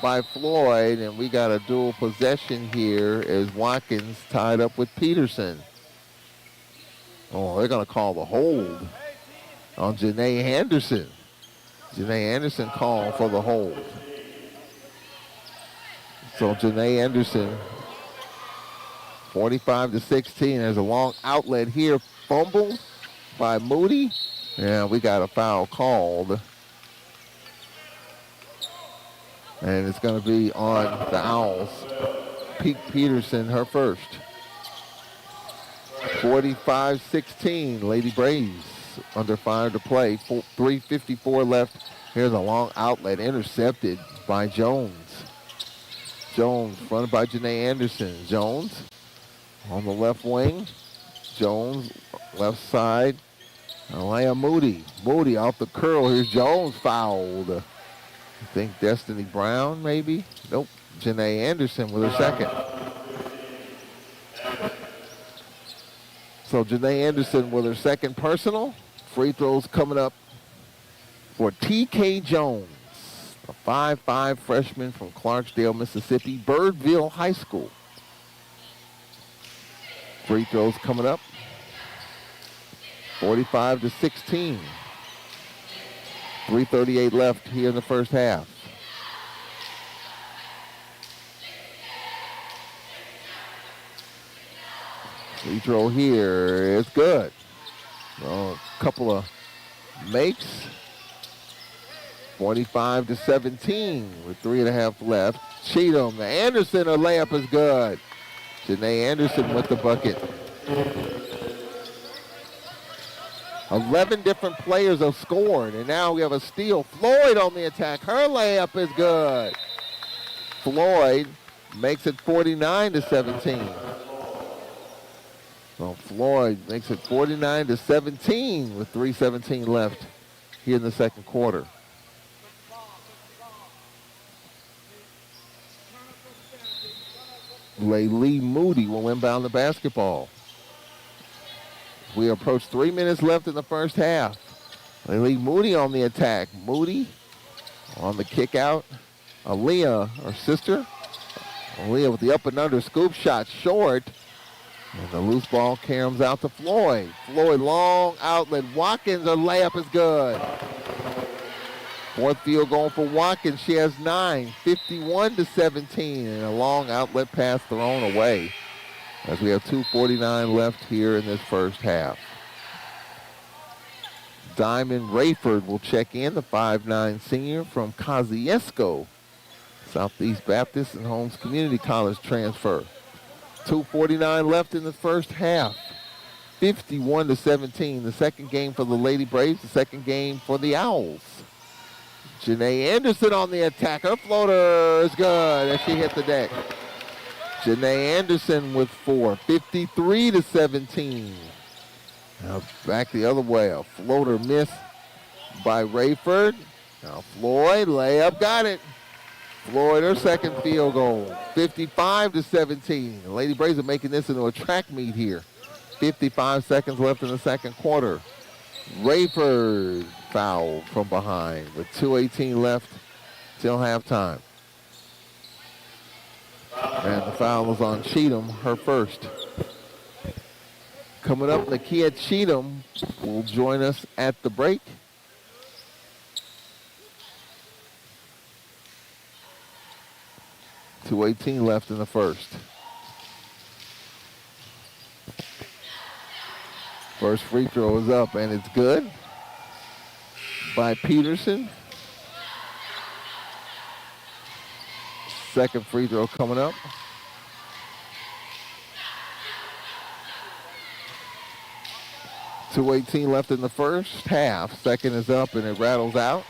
by Floyd, and we got a dual possession here as Watkins tied up with Peterson. Oh, they're going to call the hold on Janae Anderson. Janae Anderson called for the hold. So Janae Anderson, 45-16. There's a long outlet here. Fumbled by Moody. Yeah, we got a foul called. And it's going to be on the Owls. Pete Peterson, her first. 45-16, Lady Braves under fire to play. 3:54 left. Here's a long outlet intercepted by Jones. Jones fronted by Janae Anderson. Jones on the left wing. Jones left side. Alea Moody. Moody off the curl. Here's Jones fouled. I think Destiny Brown maybe. Nope. Janae Anderson with her second. So Janae Anderson with her second personal. Free throws coming up for T.K. Jones, a 5'5" freshman from Clarksdale, Mississippi, Birdville High School. Free throws coming up. 45-16. 3:38 left here in the first half. Free throw here is good. A couple of makes. 45-17 with 3.5 left. Cheatham, Anderson, her layup is good. Janae Anderson with the bucket. 11 different players have scored, and now we have a steal. Floyd on the attack. Her layup is good. Floyd makes it 49-17. So Floyd makes it 49-17 with 3:17 left here in the second quarter. Laylee Moody will inbound the basketball. We approach 3 minutes left in the first half. Laylee Moody on the attack. Moody on the kick out. Aaliyah, her sister. Aaliyah with the up and under scoop shot short. And the loose ball caroms out to Floyd. Floyd, long outlet. Watkins, her layup is good. Fourth field goal for Watkins. She has 9, 51-17. And a long outlet pass thrown away as we have 2:49 left here in this first half. Diamond Rayford will check in, the 5'9" senior from Kosciuszko, Southeast Baptist and Holmes Community College transfer. 2:49 left in the first half. 51-17. The second game for the Lady Braves, the second game for the Owls. Janae Anderson on the attack. Her floater is good as she hit the deck. Janae Anderson with 4. 53-17. Now back the other way. A floater miss by Rayford. Now Floyd, layup, got it. Floyd, her second field goal. 55-17. The Lady Braves are making this into a track meet here. 55 seconds left in the second quarter. Rayford fouled from behind with 2:18 left till halftime. And the foul is on Cheatham, her first. Coming up, Nakia Cheatham will join us at the break. .218 left in the first. First free throw is up, and it's good by Peterson. Second free throw coming up. .218 left in the first half. Second is up, and it rattles out.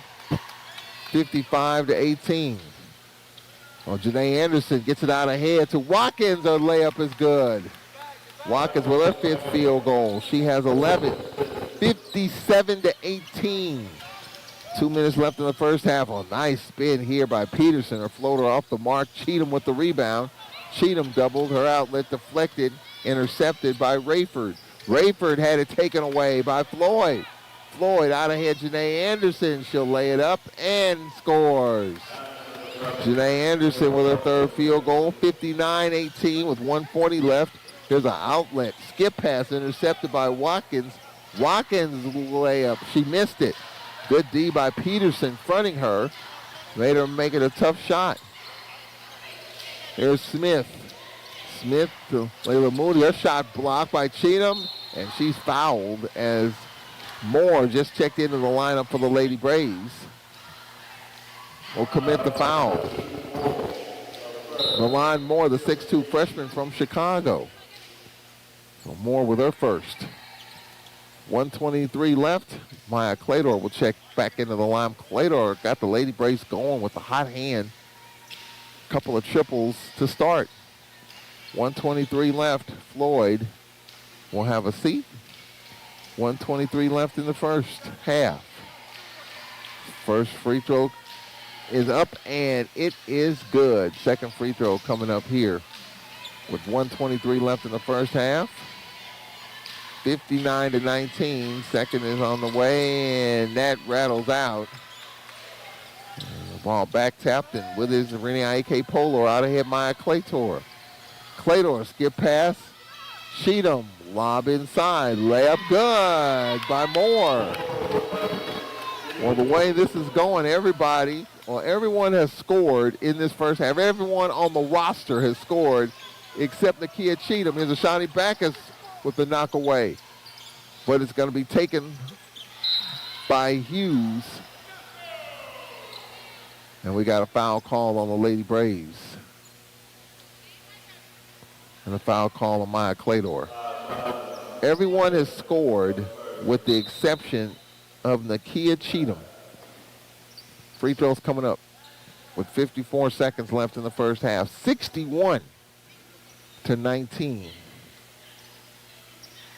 55-18. Well, Janae Anderson gets it out ahead to Watkins. Her layup is good. Watkins with her fifth field goal. She has 11. 57-18. 2 minutes left in the first half. A nice spin here by Peterson. Her floater off the mark. Cheatham with the rebound. Cheatham doubled. Her outlet deflected. Intercepted by Rayford. Rayford had it taken away by Floyd. Floyd out ahead. Janae Anderson. She'll lay it up and scores. Janae Anderson with her third field goal. 59-18 with 1:40 left. Here's an outlet. Skip pass intercepted by Watkins. Watkins layup. She missed it. Good D by Peterson fronting her. Made her make it a tough shot. Here's Smith. Smith to Layla Moody. Her shot blocked by Cheatham, and she's fouled as Moore just checked into the lineup for the Lady Braves. Will commit the foul. Milan Moore, the 6'2 freshman from Chicago. So Moore with her first. 1:23 left. Maya Claytor will check back into the line. Claytor got the Lady Braves going with a hot hand. Couple of triples to start. 1:23 left. Floyd will have a seat. 1:23 left in the first half. First free throw is up, and it is good. Second free throw coming up here with 1:23 left in the first half. 59-19. Second is on the way, and that rattles out. And the ball back tapped, and with his Renee Aike Polo out ahead Maya Claytor. Claytor skip pass. Cheatham lob inside. Layup good by Moore. Well, the way this is going, everyone has scored in this first half. Everyone on the roster has scored except Nakia Cheatham. Here's Ashani Backus with the knock away. But it's going to be taken by Hughes. And we got a foul call on the Lady Braves. And a foul call on Maya Claytor. Everyone has scored with the exception of Nakia Cheatham. Free throws coming up with 54 seconds left in the first half. 61-19.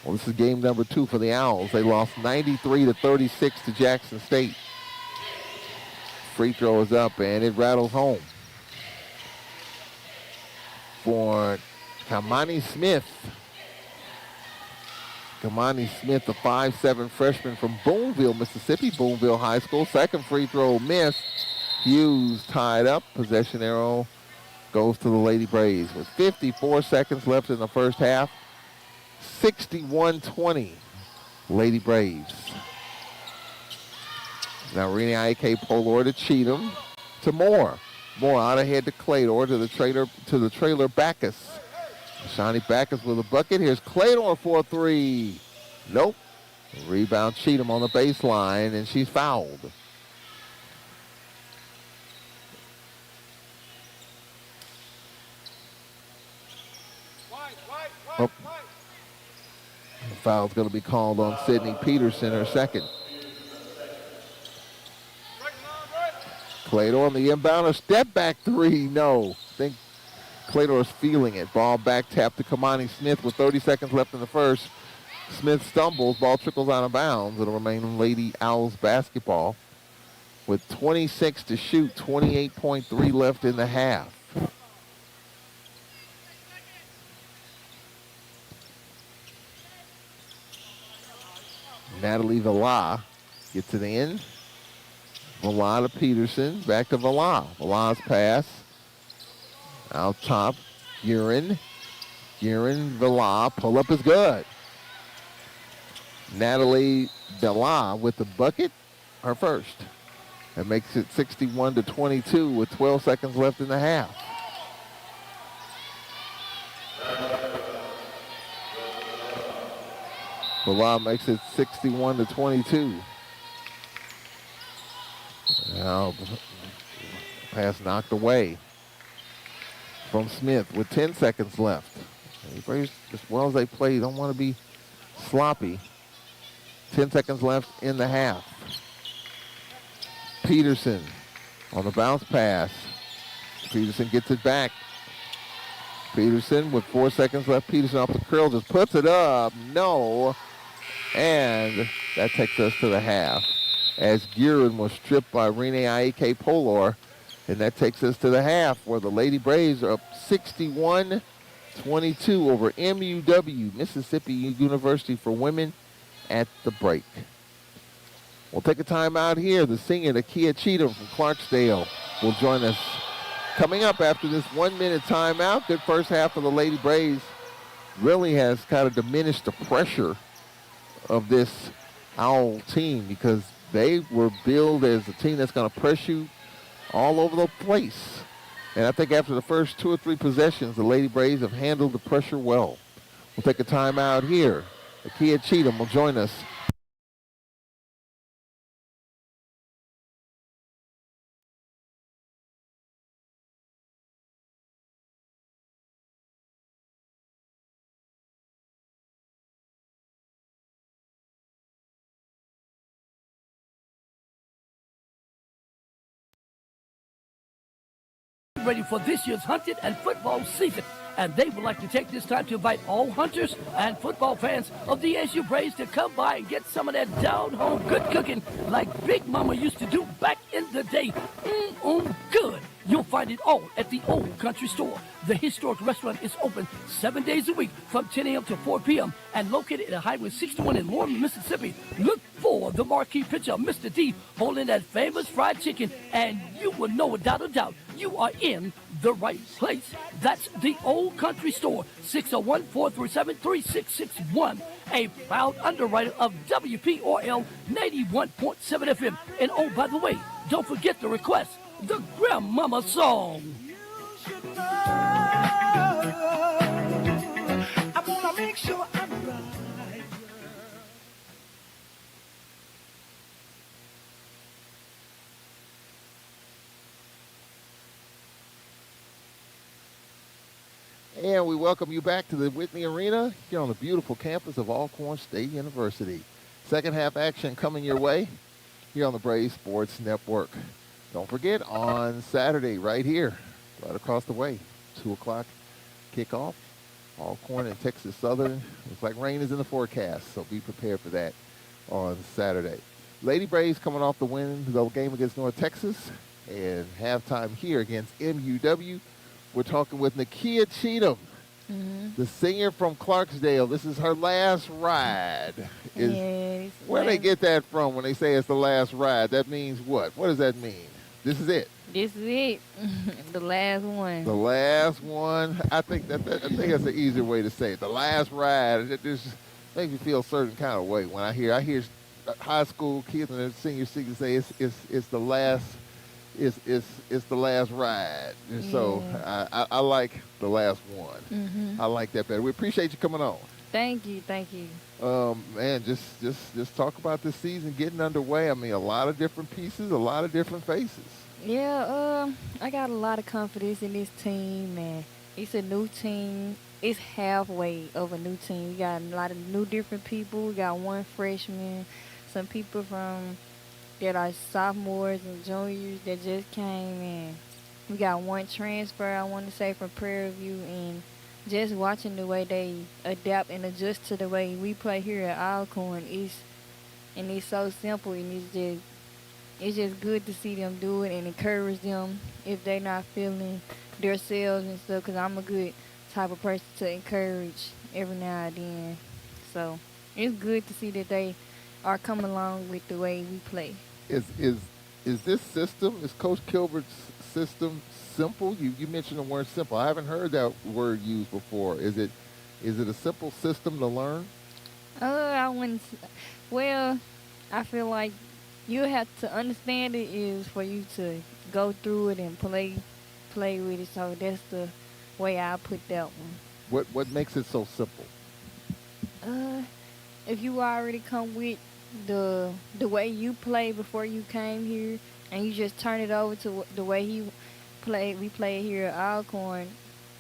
Well, this is game number 2 for the Owls. They lost 93-36 to Jackson State. Free throw is up, and it rattles home for Kamani Smith. Kamani Smith, the 5'7 freshman from Boonville, Mississippi, Boonville High School. Second free throw missed. Hughes tied up. Possession arrow goes to the Lady Braves with 54 seconds left in the first half. 61-20, Lady Braves. Now Renee Aike Polor to Cheatham to Moore. Moore out ahead to Claytor to the trailer Backus. Shani Backus with a bucket. Here's Claytor for a three. Nope. Rebound Cheatham on the baseline, and she's fouled. Oh. The foul's going to be called on Sydney Peterson, her second. Claytor on the inbound, a step back three. No. I think Claytor's feeling it. Ball back tap to Kamani Smith with 30 seconds left in the first. Smith stumbles, ball trickles out of bounds. It'll remain Lady Owls basketball with 26 to shoot, 28.3 left in the half. Natalie Villa gets it in. Villa to Peterson, back to Villa. Villa's pass. Out top, Guerin, Villa, pull up is good. Natalie Villa with the bucket, her first. That makes it 61-22 with 12 seconds left in the half. Villa makes it 61-22. Now, pass knocked away from Smith with 10 seconds left. As well as they play, you don't want to be sloppy. 10 seconds left in the half. Peterson on the bounce pass. Peterson gets it back. Peterson with 4 seconds left. Peterson off the curl just puts it up. No. And that takes us to the half as Guerin was stripped by Renee Aike Polor. And that takes us to the half where the Lady Braves are up 61-22 over MUW, Mississippi University for women at the break. We'll take a timeout here. The senior, Nakia Cheatham from Clarksdale, will join us coming up after this 1 minute timeout. Good first half of the Lady Braves really has kind of diminished the pressure of this Owl team because they were billed as a team that's going to press you all over the place. And I think after the first 2 or 3 possessions, the Lady Braves have handled the pressure well. We'll take a timeout here. Akia Cheatham will join us. Ready for this year's hunting and football season, and they would like to take this time to invite all hunters and football fans of the SU Braves to come by and get some of that down-home good cooking like Big Mama used to do back in the day. Good. You'll find it all at the Old Country Store. The historic restaurant is open 7 days a week from 10 a.m. to 4 p.m. and located at Highway 61 in Lawrence, Mississippi. Look for the marquee picture of Mr. D holding that famous fried chicken, and you will know without a doubt you are in the right place. That's the Old Country Store, 601-437-3661. A proud underwriter of WPRL 91.7 FM. And oh, by the way, don't forget to request the Grandmama song. I wanna make sure I'm right. And we welcome you back to the Whitney Arena here on the beautiful campus of Alcorn State University. Second half action coming your way here on the Braves Sports Network. Don't forget, on Saturday, right here, right across the way, 2 o'clock kickoff, Alcorn and Texas Southern. Looks like rain is in the forecast, so be prepared for that on Saturday. Lady Braves coming off the win, the game against North Texas, and halftime here against MUW. We're talking with Nakia Cheatham, the singer from Clarksdale. This is her last ride. Yes. Where they get that from when they say it's the last ride? That means what? What does that mean? This is it. This is it. The last one. The last one. I think that's an easier way to say it. The last ride. It just makes me feel a certain kind of way when I hear high school kids and their senior season say it's the last. It's the last ride. And so I like the last one. I like that better. We appreciate you coming on. Thank you. Man, just talk about this season getting underway. I mean, a lot of different pieces, a lot of different faces. Yeah, I got a lot of confidence in this team, and it's a new team. It's halfway of a new team. We got a lot of new different people. We got one freshman, some people that are sophomores and juniors that just came in. We got one transfer, I want to say, from Prairie View, and just watching the way they adapt and adjust to the way we play here at Alcorn it's so simple, and it's just good to see them do it and encourage them if they're not feeling themselves and stuff, because I'm a good type of person to encourage every now and then. So it's good to see that they are coming along with the way we play. Is this system, is Coach Kilbert's system simple? You mentioned the word simple. I haven't heard that word used before. Is it a simple system to learn? I wouldn't. Well, I feel like you have to understand it is for you to go through it and play with it. So that's the way I put that one. What makes it so simple? If you already come with the way you play before you came here, and you just turn it over to the way we play here at Alcorn,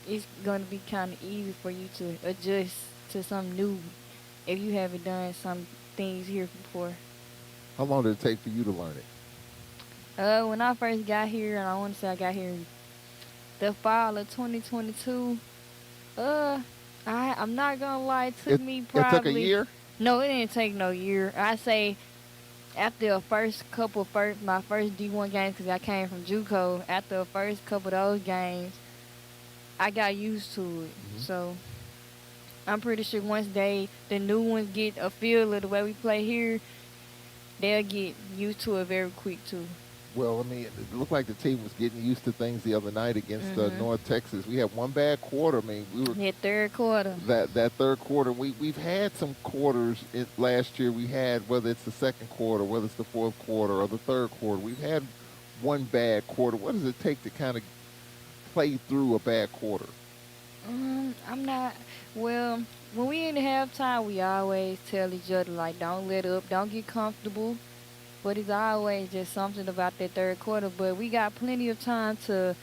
it's going to be kind of easy for you to adjust to something new if you haven't done some things here before. How long did it take for you to learn it? When I first got here, and I want to say I got here the fall of 2022, I'm not going to lie, it took me probably... It took a year? No, it didn't take no year. I say after the my first D1 games, because I came from JUCO, after the first couple of those games, I got used to it. So I'm pretty sure once the new ones get a feel of the way we play here, they'll get used to it very quick too. Well, I mean, it looked like the team was getting used to things the other night against North Texas. We had one bad quarter. I mean, we were third quarter. That third quarter, we've had some quarters last year. We had, whether it's the second quarter, whether it's the fourth quarter or the third quarter, we've had one bad quarter. What does it take to kind of play through a bad quarter? I'm not. Well, when we in the halftime, we always tell each other like, don't let up, don't get comfortable. But it's always just something about that third quarter. But we got plenty of time to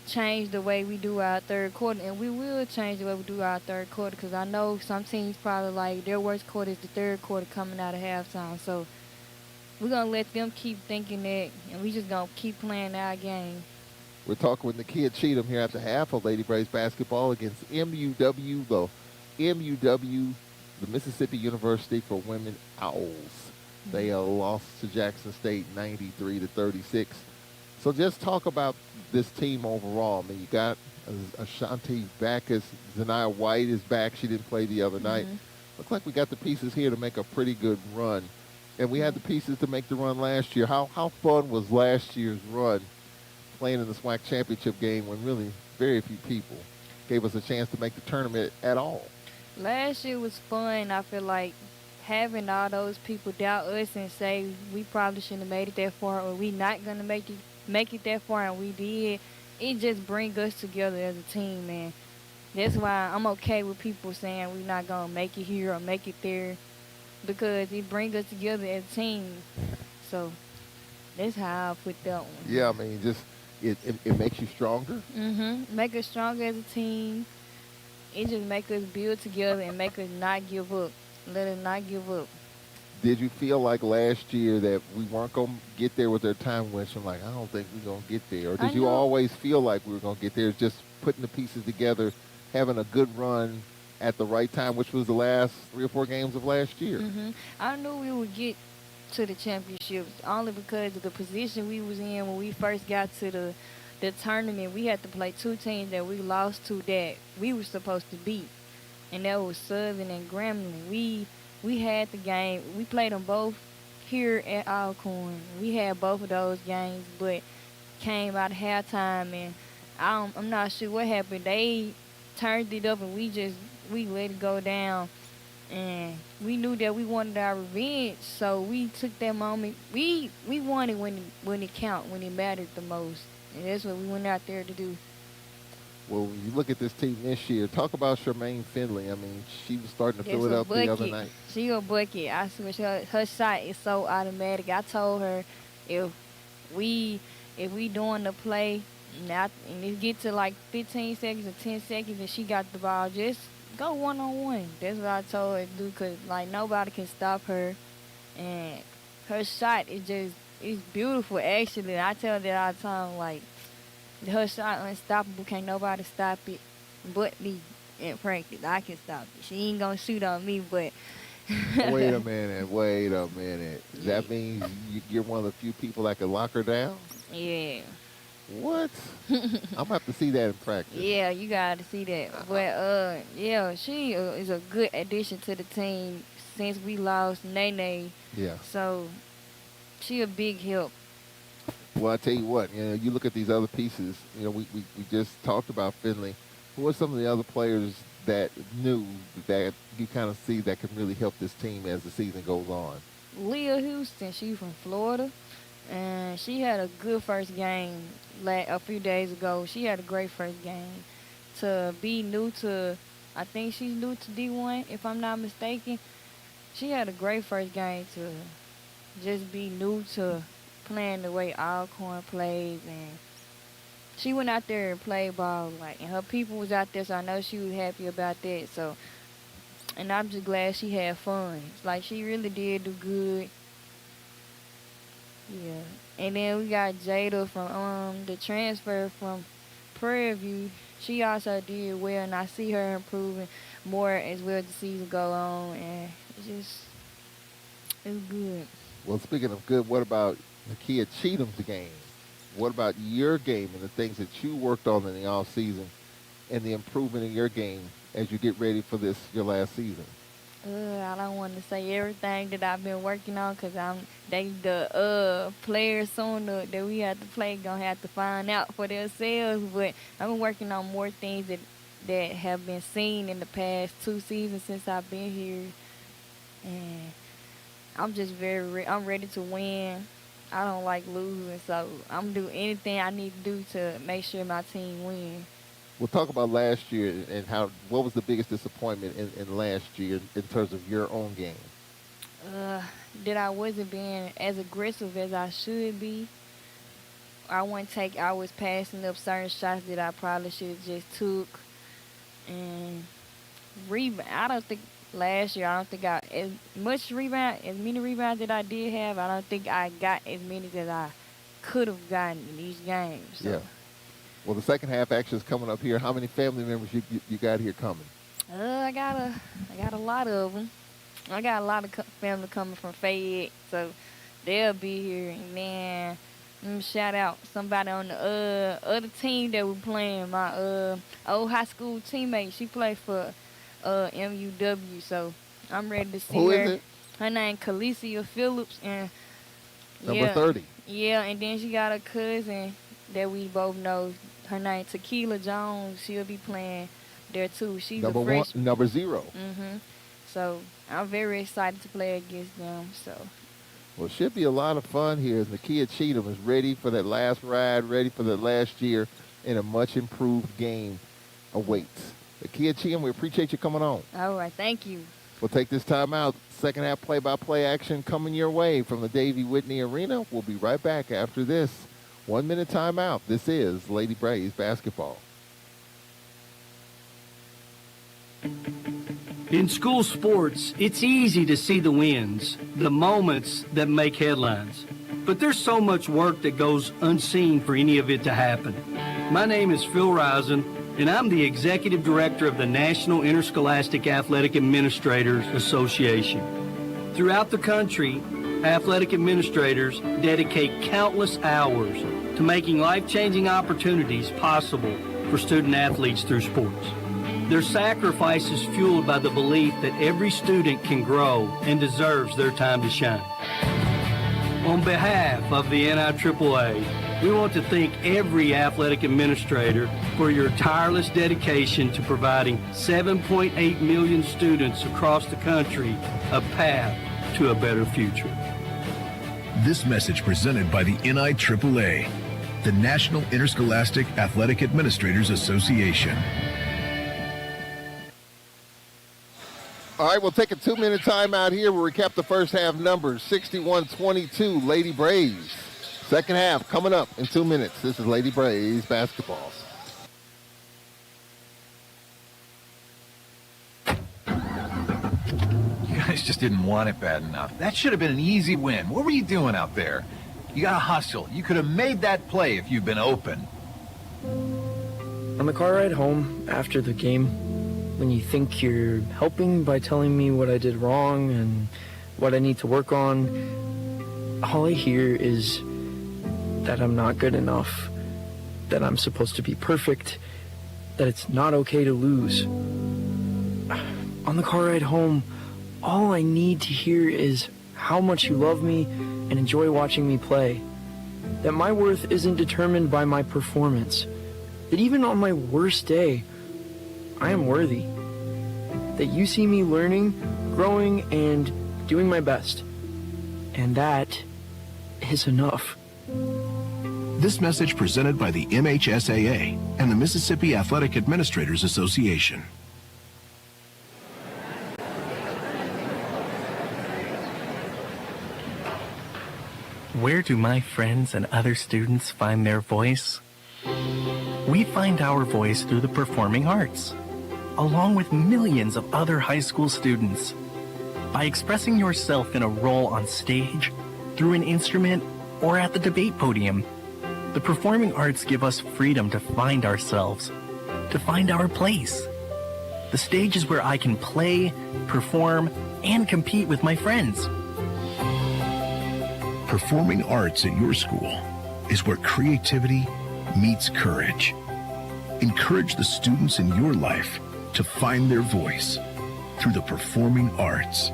change the way we do our third quarter, and we will change the way we do our third quarter because I know some teams probably like their worst quarter is the third quarter coming out of halftime. So we're gonna let them keep thinking that, and we just gonna keep playing our game. We're talking with Nakia Cheatham here at the half of Lady Braves basketball against MUW, the Mississippi University for Women Owls. They lost to Jackson State 93-36. So just talk about this team overall. I mean, you got Ashanti Backus. Zaniyah White is back. She didn't play the other night. Looks like we got the pieces here to make a pretty good run. And we had the pieces to make the run last year. How fun was last year's run playing in the SWAC championship game when really very few people gave us a chance to make the tournament at all? Last year was fun. I feel like having all those people doubt us and say we probably shouldn't have made it that far or we not going to make it that far and we did, it just brings us together as a team, man. That's why I'm okay with people saying we're not going to make it here or make it there because it brings us together as a team. So that's how I put that one. Yeah, I mean, just it makes you stronger. Make us stronger as a team. It just make us build together and make us not give up. Let us not give up. Did you feel like last year that we weren't going to get there with their time winch? I'm like, I don't think we're going to get there. Or did you always feel like we were going to get there? It's just putting the pieces together, having a good run at the right time, which was the last 3 or 4 games of last year. I knew we would get to the championships only because of the position we was in when we first got to the tournament. We had to play 2 teams that we lost to that we were supposed to beat, and that was Southern and Grambling. We had the game. We played them both here at Alcorn. We had both of those games, but came out of halftime, and I'm not sure what happened. They turned it up, and we let it go down. And we knew that we wanted our revenge, so we took that moment. We won it when it counted, when it mattered the most. And that's what we went out there to do. Well, when you look at this team this year, talk about Charmaine Finley. I mean, she was starting to fill it up the other night. She a bucket. I swear, her shot is so automatic. I told her if we doing the play and it get to like 15 seconds or 10 seconds and she got the ball, just go one-on-one. That's what I told her to do because, like, nobody can stop her. And her shot is beautiful, actually. I tell her that all the time, like, her shot unstoppable. Can't nobody stop it but me in practice. I can stop it. She ain't going to shoot on me, but... Wait a minute. That means you're one of the few people that can lock her down? Yeah. What? I'm going to have to see that in practice. Yeah, you got to see that. But, yeah, she is a good addition to the team since we lost Nene. Yeah. So, she a big help. Well, I tell you what, you look at these other pieces. We just talked about Finley. Who are some of the other players that new that you kind of see that can really help this team as the season goes on? Leah Houston, she's from Florida, and she had a good first game a few days ago. She had a great first game. To be new to, I think she's new to D1, if I'm not mistaken. She had a great first game to just be new to playing the way Alcorn plays, and she went out there and played ball, and her people was out there, so I know she was happy about that. So, and I'm just glad she had fun. She really did do good. Yeah. And then we got Jada from the transfer from Prairie View. She also did well, and I see her improving more as well as the season go on, and it's good. Well, speaking of good, what about Nakia Cheatham's game? What about your game and the things that you worked on in the off season and the improvement in your game as you get ready for your last season? I don't want to say everything that I've been working on because the players soon that we have to play gonna have to find out for themselves. But I've been working on more things that have been seen in the past 2 seasons since I've been here, and I'm just I'm ready to win. I don't like losing, so I'm gonna do anything I need to do to make sure my team wins. We'll talk about last year and what was the biggest disappointment in last year in terms of your own game? That I wasn't being as aggressive as I should be. I was passing up certain shots that I probably should have just took. And rebound, I don't think last year, I don't think I, as many rebounds that I did have, I don't think I got as many as I could have gotten in these games. So. Yeah. Well, the second half action is coming up here. How many family members you got here coming? I got a lot of them. I got a lot of family coming from Fayette, so they'll be here. And then shout out somebody on the other team that we're playing. My old high school teammate. She played for MUW, so I'm ready to see Who her. Is it? Her name Calicia Phillips, and Number 30. Yeah, and then she got a cousin that we both know. Her name Tequila Jones. She'll be playing there too. She's number a freshman. Number 0. So I'm very excited to play against them. So. Well, it should be a lot of fun here as Nakia Cheatham is ready for that last ride, ready for that last year, and a much improved game awaits. Nakia Cheatham, we appreciate you coming on. All right, thank you. We'll take this time out. Second half play-by-play action coming your way from the Davey Whitney Arena. We'll be right back after this 1-minute timeout. This is Lady Braves basketball. In school sports, it's easy to see the wins, the moments that make headlines. But there's so much work that goes unseen for any of it to happen. My name is Phil Risen, and I'm the Executive Director of the National Interscholastic Athletic Administrators Association. Throughout the country, athletic administrators dedicate countless hours to making life-changing opportunities possible for student athletes through sports. Their sacrifice is fueled by the belief that every student can grow and deserves their time to shine. On behalf of the NIAAA, we want to thank every athletic administrator for your tireless dedication to providing 7.8 million students across the country a path to a better future. This message presented by the NIAAA, the National Interscholastic Athletic Administrators Association. All right, we'll take a 2-minute timeout here. We'll recap the first half numbers. 61-22, Lady Braves. Second half coming up in 2 minutes. This is Lady Braves basketball. You guys just didn't want it bad enough. That should have been an easy win. What were you doing out there? You got to hustle. You could have made that play if you'd been open. On the car ride home after the game, when you think you're helping by telling me what I did wrong and what I need to work on, all I hear is that I'm not good enough, that I'm supposed to be perfect, that it's not okay to lose. On the car ride home, all I need to hear is how much you love me and enjoy watching me play, that my worth isn't determined by my performance, that even on my worst day, I am worthy, that you see me learning, growing, and doing my best. And that is enough. This message presented by the MHSAA and the Mississippi Athletic Administrators Association. Where do my friends and other students find their voice? We find our voice through the performing arts, along with millions of other high school students. By expressing yourself in a role on stage, through an instrument, or at the debate podium, the performing arts give us freedom to find ourselves, to find our place. The stage is where I can play, perform, and compete with my friends. Performing arts at your school is where creativity meets courage. Encourage the students in your life to find their voice through the performing arts.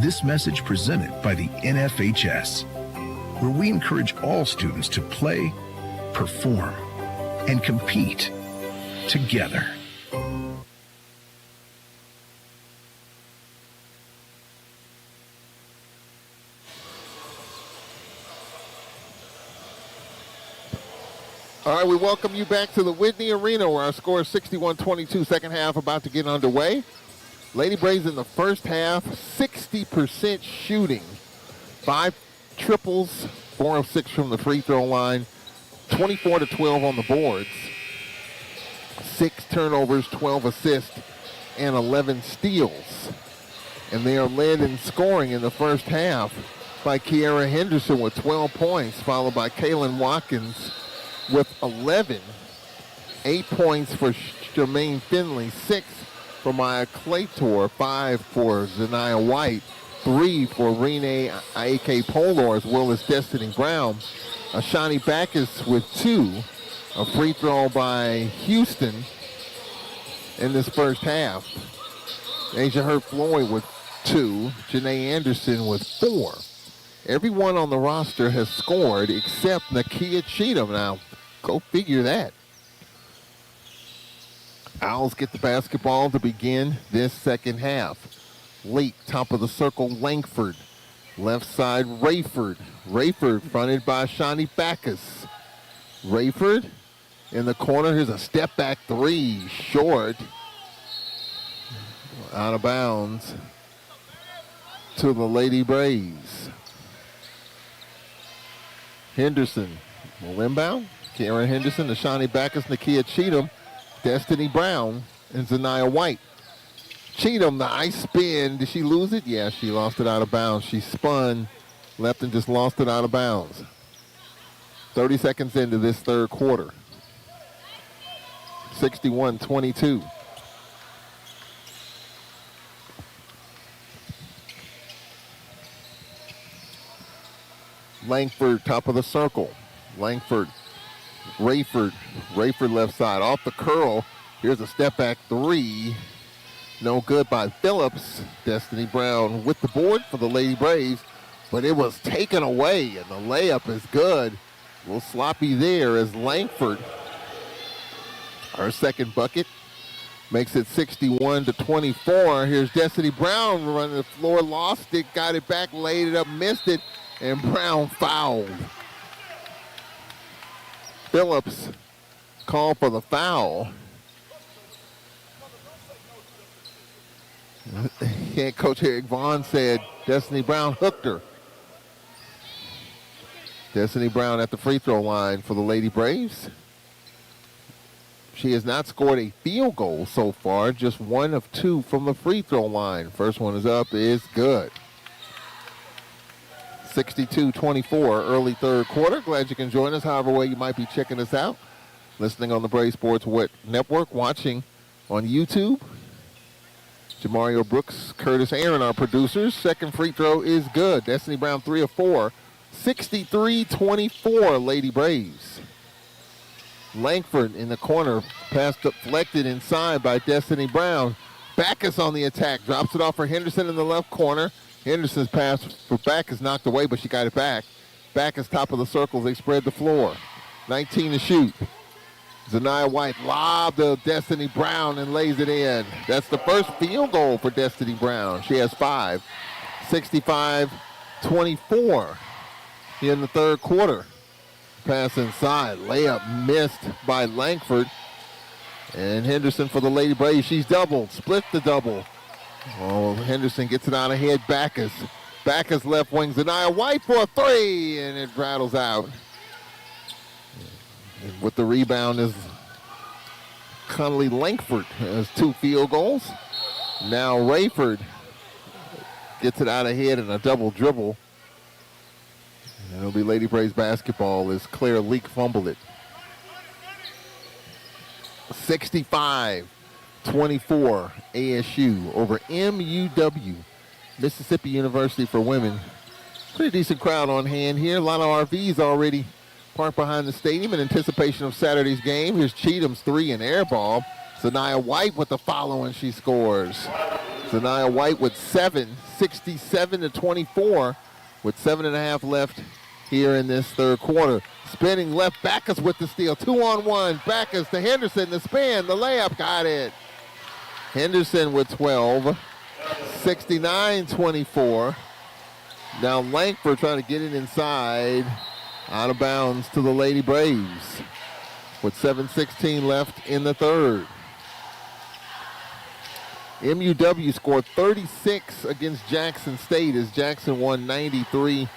This message presented by the NFHS, where we encourage all students to play, perform, and compete together. All right, we welcome you back to the Whitney Arena where our score is 61-22, second half about to get underway. Lady Braves in the first half, 60% shooting. 5 triples, 4 of 6 from the free throw line, 24-12 on the boards. 6 turnovers, 12 assists, and 11 steals. And they are led in scoring in the first half by Kiara Henderson with 12 points, followed by Kaylin Watkins with 11. 8 points for Jermaine Finley, 6 for Maya Claytor, 5 for Zaniyah White, 3 for Renee A.K. Polar, as well as Destiny Brown. Ashani Backus with 2. A free throw by Houston in this first half. Asia Hurt-Floyd with 2. Janae Anderson with 4. Everyone on the roster has scored except Nakia Cheatham. Now, go figure that. Owls get the basketball to begin this second half. Late, top of the circle, Langford. Left side, Rayford. Rayford fronted by Shani Backus. Rayford in the corner. Here's a step back 3. Short. Out of bounds to the Lady Braves. Henderson will inbound. Karen Henderson to Shani Backus, Nakia Cheatham, Destiny Brown, and Zaniyah White. Cheatham, the ice spin. Did she lose it? Yeah, she lost it out of bounds. She spun left and just lost it out of bounds. 30 seconds into this third quarter. 61-22. Langford, top of the circle. Langford, Rayford left side, off the curl. Here's a step back 3. No good by Phillips. Destiny Brown with the board for the Lady Braves, but it was taken away, and the layup is good. A little sloppy there as Langford, her second bucket, makes it 61-24. Here's Destiny Brown running the floor, lost it, got it back, laid it up, missed it, and Brown fouled. Phillips called for the foul. Head coach Eric Vaughn said Destiny Brown hooked her. Destiny Brown at the free throw line for the Lady Braves. She has not scored a field goal so far, just 1 of 2 from the free throw line. First one is up, is good. 62-24, early third quarter. Glad you can join us however way you might be checking us out. Listening on the Brave Sports Network, watching on YouTube. Jamario Brooks, Curtis Aaron, our producers. Second free throw is good. Destiny Brown, 3 of 4. 63-24, Lady Braves. Langford in the corner, pass deflected inside by Destiny Brown. Backus on the attack, drops it off for Henderson in the left corner. Henderson's pass for Backus knocked away, but she got it back. Backus top of the circle, they spread the floor. 19 to shoot. Zaniyah White lobbed to Destiny Brown and lays it in. That's the first field goal for Destiny Brown. She has 5. 65-24 in the third quarter. Pass inside, layup missed by Langford. And Henderson for the Lady Braves. She's doubled, split the double. Oh, Henderson gets it out ahead. Backus. Backus left wing. Zaniyah White for a 3, and it rattles out. And with the rebound is Connolly Langford. Has 2 field goals. Now Rayford gets it out ahead in a double dribble. And it'll be Lady Braves basketball as Claire Leak fumbled it. 65-24 ASU over MUW, Mississippi University for women. Pretty decent crowd on hand here. A lot of RVs already parked behind the stadium in anticipation of Saturday's game. Here's Cheatham's 3 and air ball. Zaniyah White with the follow and she scores. Zaniyah White with 7, 67-24 with 7.5 left here in this third quarter. Spinning left, Backus with the steal. 2-on-1, Backus to Henderson, the spin, the layup, got it. Henderson with 12, 69-24. Now Langford trying to get it inside, out of bounds to the Lady Braves. with 7:16 left in the third. MUW scored 36 against Jackson State as Jackson won 93-36.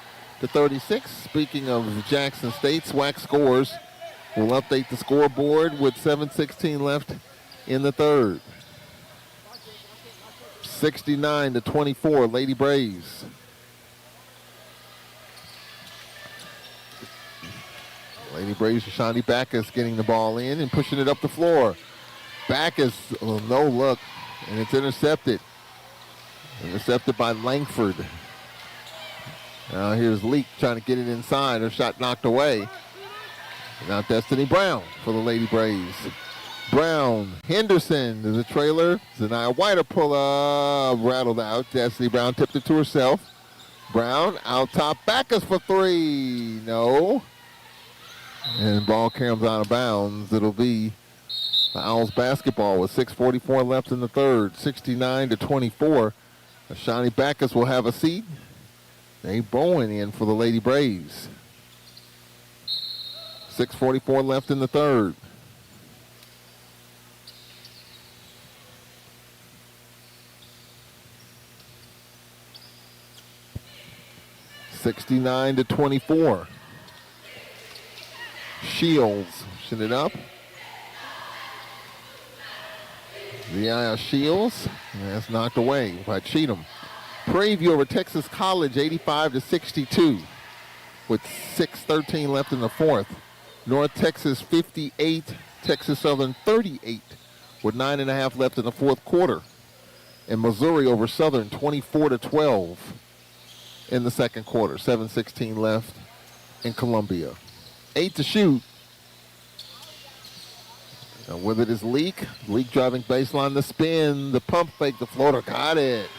Speaking of Jackson State, SWAC scores. We'll update the scoreboard with 7:16 left in the third. 69-24, Lady Braves. Lady Braves, Shani Backus getting the ball in and pushing it up the floor. Backus, no look, and it's intercepted. Intercepted by Langford. Now here's Leak trying to get it inside. Her shot knocked away. Now Destiny Brown for the Lady Braves. Brown, Henderson, there's a trailer. Zaniyah White, a pull up, rattled out. Destiny Brown tipped it to herself. Brown, out top, Backus for three. No. And ball comes out of bounds. It'll be the Owls basketball with 6:44 left in the third. 69-24. Shani Backus will have a seat. Dave Bowen in for the Lady Braves. 6:44 left in the third. (69-24). Shields pushing it up. Shields. That's knocked away by Cheatham. Prairie View over Texas College 85-62 with 6:13 left in the fourth. North Texas 58, Texas Southern 38 with 9.5 left in the fourth quarter. And Missouri over Southern 24-12 in the second quarter. 7:16 left in Columbia. 8 to shoot. And with it is Leak. Leak driving baseline, the spin, the pump fake, the floater, got it.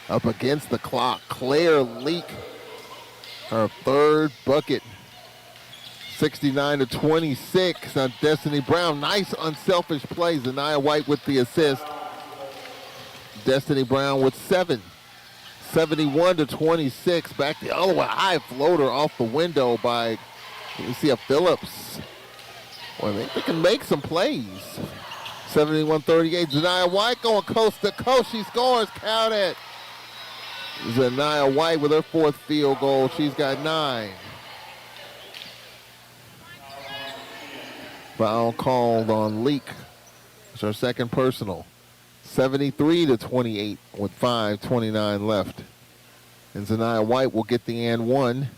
Up against the clock. Claire Leak, her third bucket. 69-26 on Destiny Brown. Nice unselfish play. Zaniyah White with the assist. Destiny Brown with 7. 71-26. Back the other way. High floater off the window by Lucia Phillips. Well, they can make some plays. 71-38. Zaniyah White going coast to coast. She scores. Count it. Zaniyah White with her fourth field goal. She's got 9. Foul called on Leak. It's her second personal. 73-28 with 5:29 left. And Zaniyah White will get the and one.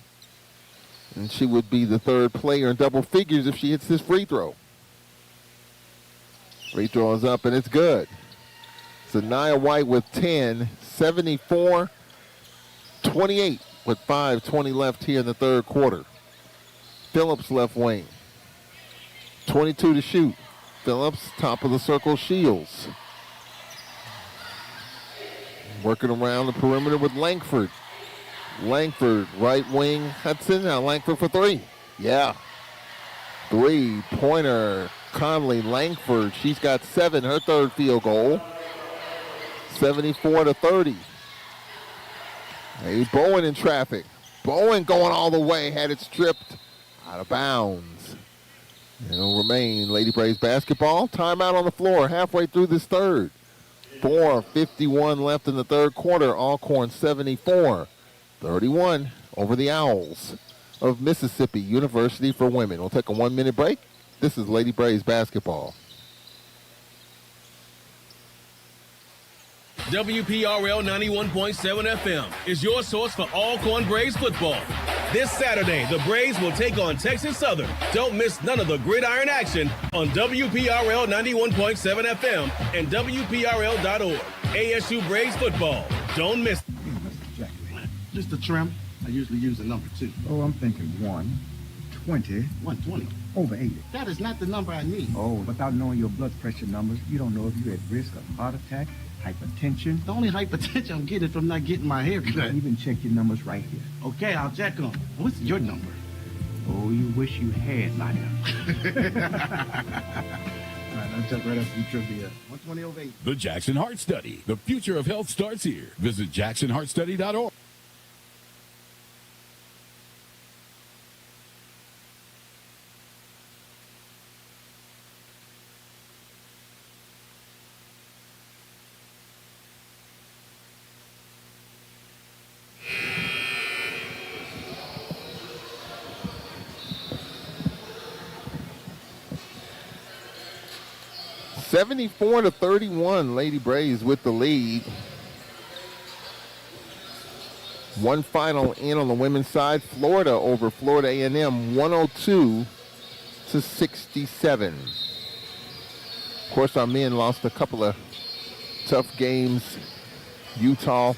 And she would be the third player in double figures if she hits this free throw. Free throw is up and it's good. Zaniyah White with 10, 74-28 with 5:20 left here in the third quarter. Phillips left wing. 22 to shoot. Phillips, top of the circle, Shields. Working around the perimeter with Langford. Langford, right wing, Hudson. Now Langford for three. Yeah. 3-pointer, Conley Langford. She's got 7, her third field goal. 74-30. Hey, Bowen in traffic. Bowen going all the way, had it stripped out of bounds. It'll remain Lady Braves basketball. Timeout on the floor halfway through this third. 4:51 left in the third quarter. Alcorn 74-31 over the Owls of Mississippi University for women. We'll take a 1-minute break. This is Lady Braves basketball. WPRL 91.7 FM is your source for Alcorn Braves football. This Saturday, the Braves will take on Texas Southern. Don't miss none of the gridiron action on WPRL 91.7 FM and WPRL.org. ASU Braves football. Don't miss. Just a trim. I usually use a number 2. Oh, I'm thinking 120. 120. Over 80. That is not the number I need. Oh, without knowing your blood pressure numbers, you don't know if you're at risk of heart attack, hypertension. The only hypertension I'm getting from not getting my hair cut. Even check your numbers right here. Okay, I'll check them. What's your number? Oh, you wish you had my number. All right, I'll check right after the trivia. 120 over 80. The Jackson Heart Study. The future of health starts here. Visit jacksonheartstudy.org. 74-31, Lady Braves with the lead. One final in on the women's side. Florida over Florida A&M, 102-67. Of course, our men lost a couple of tough games. Utah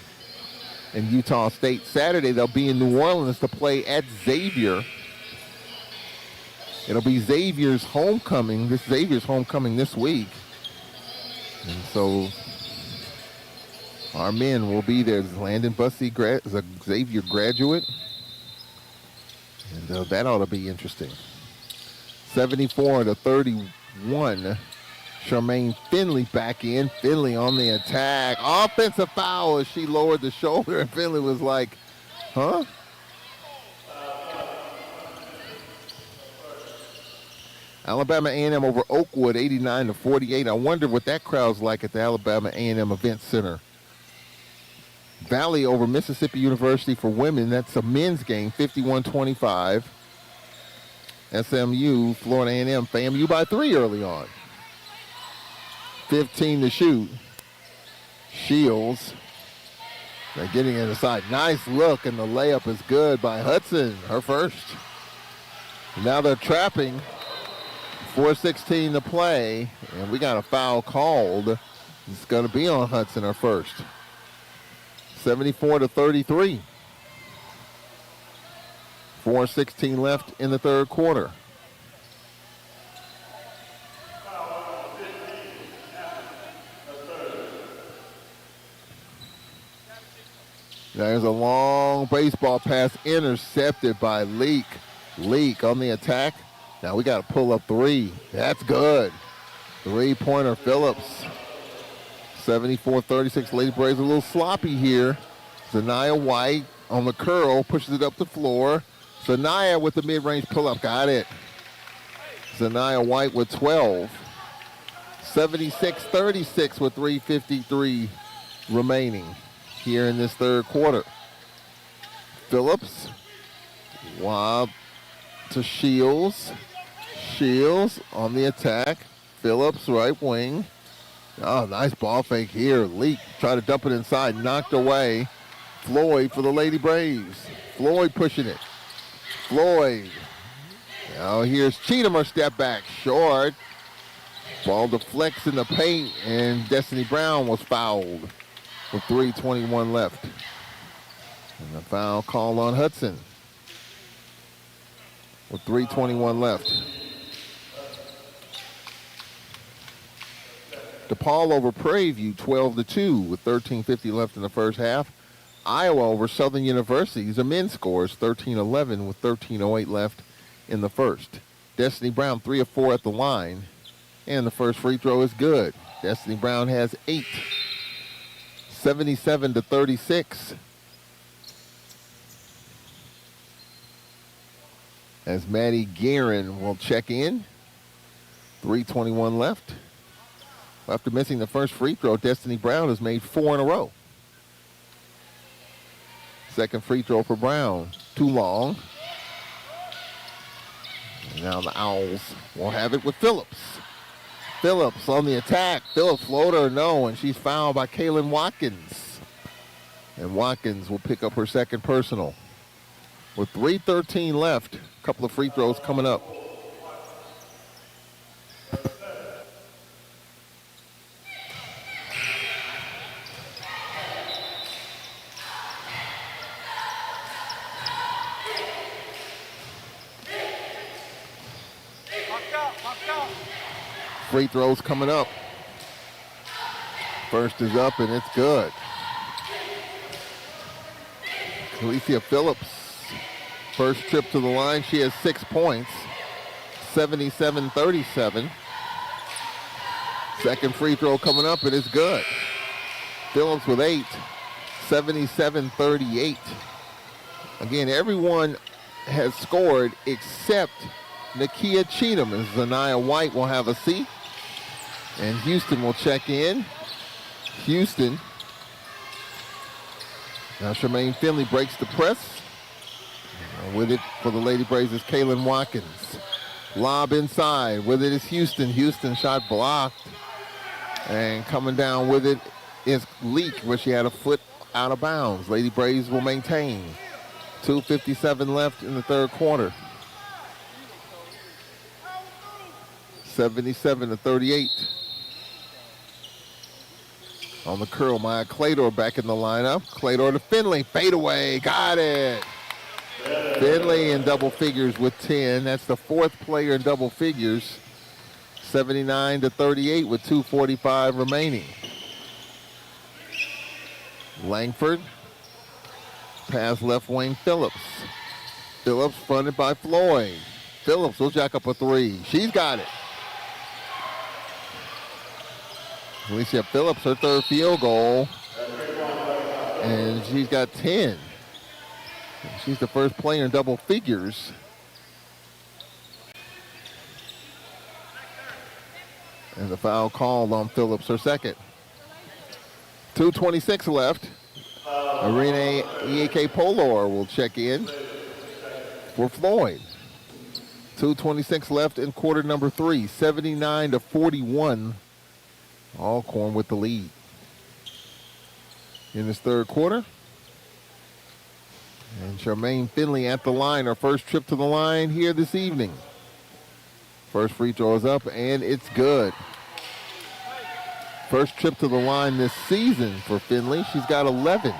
and Utah State. Saturday, they'll be in New Orleans to play at Xavier. It'll be Xavier's homecoming. Xavier's homecoming this week. And so our men will be there. Landon Bussey is a Xavier graduate. And that ought to be interesting. 74-31. Charmaine Finley back in. Finley on the attack. Offensive foul as she lowered the shoulder, and Finley was like, huh? Alabama A&M over Oakwood, 89-48. I wonder what that crowd's like at the Alabama A&M Event Center. Valley over Mississippi University for women. That's a men's game, 51-25. SMU, Florida A&M, FAMU by 3 early on. 15 to shoot. Shields. They're getting it inside. Nice look, and the layup is good by Hudson, her first. Now they're trapping. 4:16 to play, and we got a foul called. It's going to be on Hudson, her first. 74-33. 4:16 left in the third quarter. There's a long baseball pass intercepted by Leak. Leak on the attack. Now we got to pull up 3. That's good. 3-pointer Phillips. 74-36. Lady Braves a little sloppy here. Zanaya White on the curl. Pushes it up the floor. Zanaya with the mid-range pull-up. Got it. Zanaya White with 12. 76-36 with 3:53 remaining here in this third quarter. Phillips. Lob to Shields. Shields on the attack. Phillips, right wing. Oh, nice ball fake here. Leak tried to dump it inside. Knocked away. Floyd for the Lady Braves. Floyd pushing it. Floyd. Now here's Cheatham, her step back. Short. Ball deflects in the paint, and Destiny Brown was fouled with 3:21 left. And the foul call on Hudson with 3:21 left. DePaul over Prairie View, 12-2 with 13:50 left in the first half. Iowa over Southern University. These are men's scores, 13-11 with 13:08 left in the first. Destiny Brown, 3 of 4 at the line. And the first free throw is good. Destiny Brown has 8. 77-36. As Maddie Guerin will check in. 3:21 left. After missing the first free throw, Destiny Brown has made 4 in a row. Second free throw for Brown. Too long. And now the Owls will have it with Phillips. Phillips on the attack. Phillips floater, no, and she's fouled by Kaylin Watkins. And Watkins will pick up her second personal. With 3:13 left, a couple of free throws coming up. Free throws coming up. First is up, and it's good. Alicia Phillips, first trip to the line. She has 6 points. 77-37. Second free throw coming up, and it's good. Phillips with 8. 77-38. Again, everyone has scored except Nakia Cheatham, and Zanaya White will have a seat. And Houston will check in. Houston. Now Charmaine Finley breaks the press. With it for the Lady Braves is Kaylin Watkins. Lob inside. With it is Houston. Houston shot blocked. And coming down with it is Leak, where she had a foot out of bounds. Lady Braves will maintain. 2:57 left in the third quarter. 77-38. On the curl, Maya Clador back in the lineup. Clador to Finley, fade away, got it. Finley in double figures with 10. That's the fourth player in double figures. 79-38 with 2:45 remaining. Langford, pass left wing Phillips. Phillips fronted by Floyd. Phillips will jack up a three. She's got it. Alicia Phillips, her third field goal. And she's got 10. She's the first player in double figures. And the foul called on Phillips, her second. 2:26 left. Irene Ieke Polor will check in for Floyd. 2:26 left in quarter number 3. 79-41. Alcorn with the lead. In this third quarter. And Charmaine Finley at the line. Her first trip to the line here this evening. First free throw is up, and it's good. First trip to the line this season for Finley. She's got 11.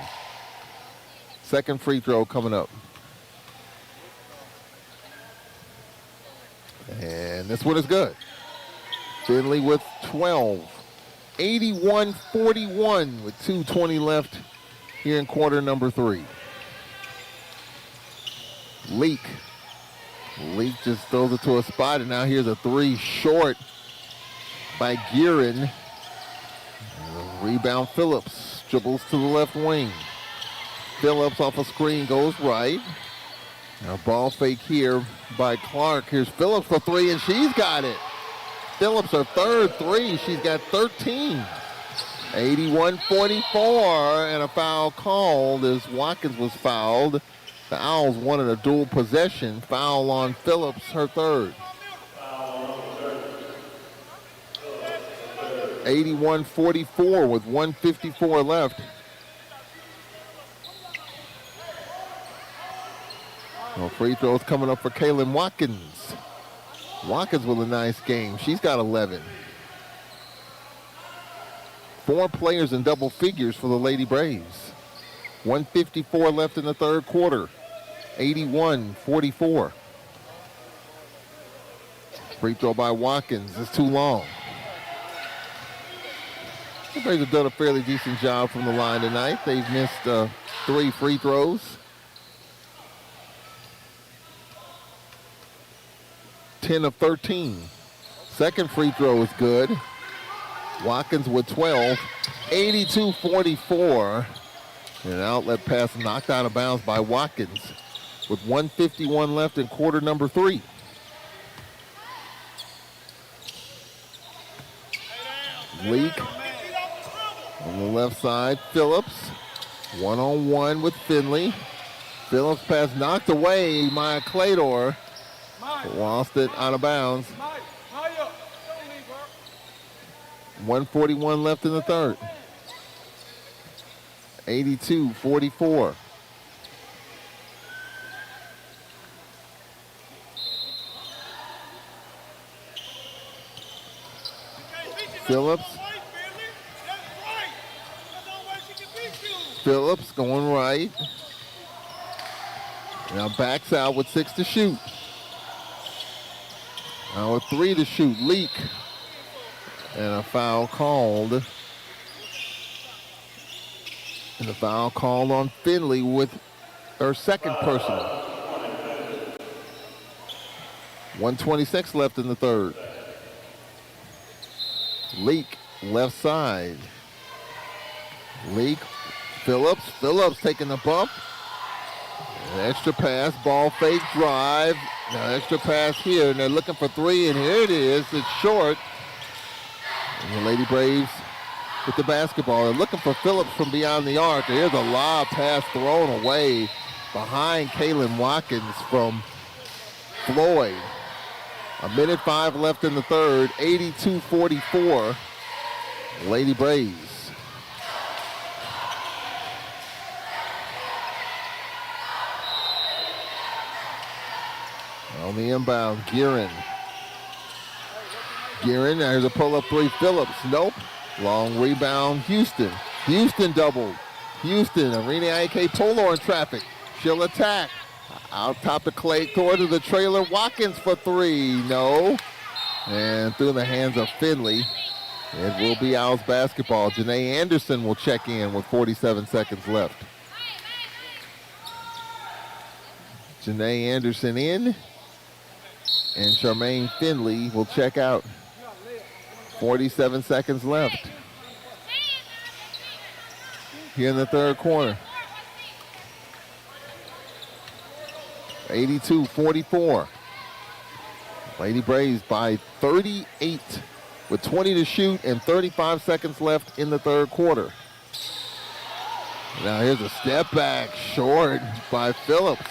Second free throw coming up. And this one is good. Finley with 12. 81-41 with 2:20 left here in quarter number 3. Leak just throws it to a spot, and now here's a three short by Guerin. Rebound Phillips, dribbles to the left wing. Phillips off a screen goes right. Now ball fake here by Clark. Here's Phillips for three, and she's got it. Phillips, her third three. She's got 13. 81-44, and a foul called as Watkins was fouled. The Owls wanted a dual possession. Foul on Phillips, her third. 81-44 with 1:54 left. Well, free throws coming up for Kaylin Watkins. Watkins with a nice game. She's got 11. 4 players in double figures for the Lady Braves. 1:54 left in the third quarter. 81-44. Free throw by Watkins is too long. The Braves have done a fairly decent job from the line tonight. They've missed 3 free throws. 10 of 13. Second free throw is good. Watkins with 12. 82-44. An outlet pass knocked out of bounds by Watkins with 1:51 left in quarter number 3. Leak on the left side. Phillips one-on-one with Finley. Phillips pass knocked away. Maya Clador lost it out of bounds. 1:41 left in the third. 82-44. Phillips going right. Now backs out with 6 to shoot. Now with 3 to shoot. Leak. And a foul called. And the foul called on Finley with her second personal. 1:26 left in the third. Leak, left side. Leak, Phillips taking the bump. An extra pass, ball fake, drive. Now extra pass here, and they're looking for 3, and here it is. It's short. And the Lady Braves with the basketball. They're looking for Phillips from beyond the arc. Here's a lob pass thrown away behind Kaylin Watkins from Floyd. 1:05 left in the third. 82-44. Lady Braves. On the inbound, Gearin. There's a pull-up three. Phillips, nope. Long rebound, Houston. Houston doubled. Houston, Arena IK Polo in traffic. She'll attack. Out top the clay court to the trailer. Watkins for three, no. And through the hands of Finley. It will be Owls basketball. Janae Anderson will check in with 47 seconds left. Janae Anderson in. And Charmaine Finley will check out. 47 seconds left. Here in the third quarter. 82-44. Lady Braves by 38 with 20 to shoot and 35 seconds left in the third quarter. Now here's a step back short by Phillips.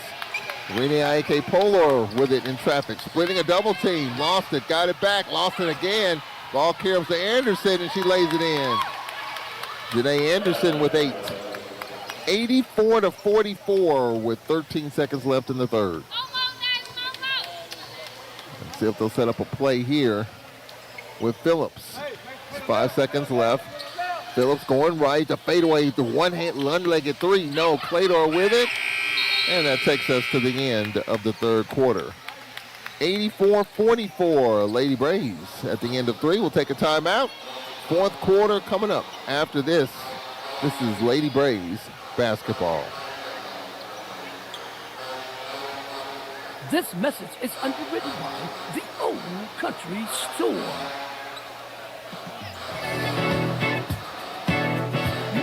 Rene IK Polar with it in traffic. Splitting a double team. Lost it. Got it back. Lost it again. Ball carries to Anderson and she lays it in. Janae Anderson with 8. 84-44 with 13 seconds left in the third. Let's see if they'll set up a play here with Phillips. 5 seconds left. Phillips going right. The fadeaway, the one-legged three. No, Claytor with it. And that takes us to the end of the third quarter. 84-44, Lady Braves at the end of three. We'll take a timeout. Fourth quarter coming up. After this, this is Lady Braves basketball. This message is underwritten by the Old Country Store.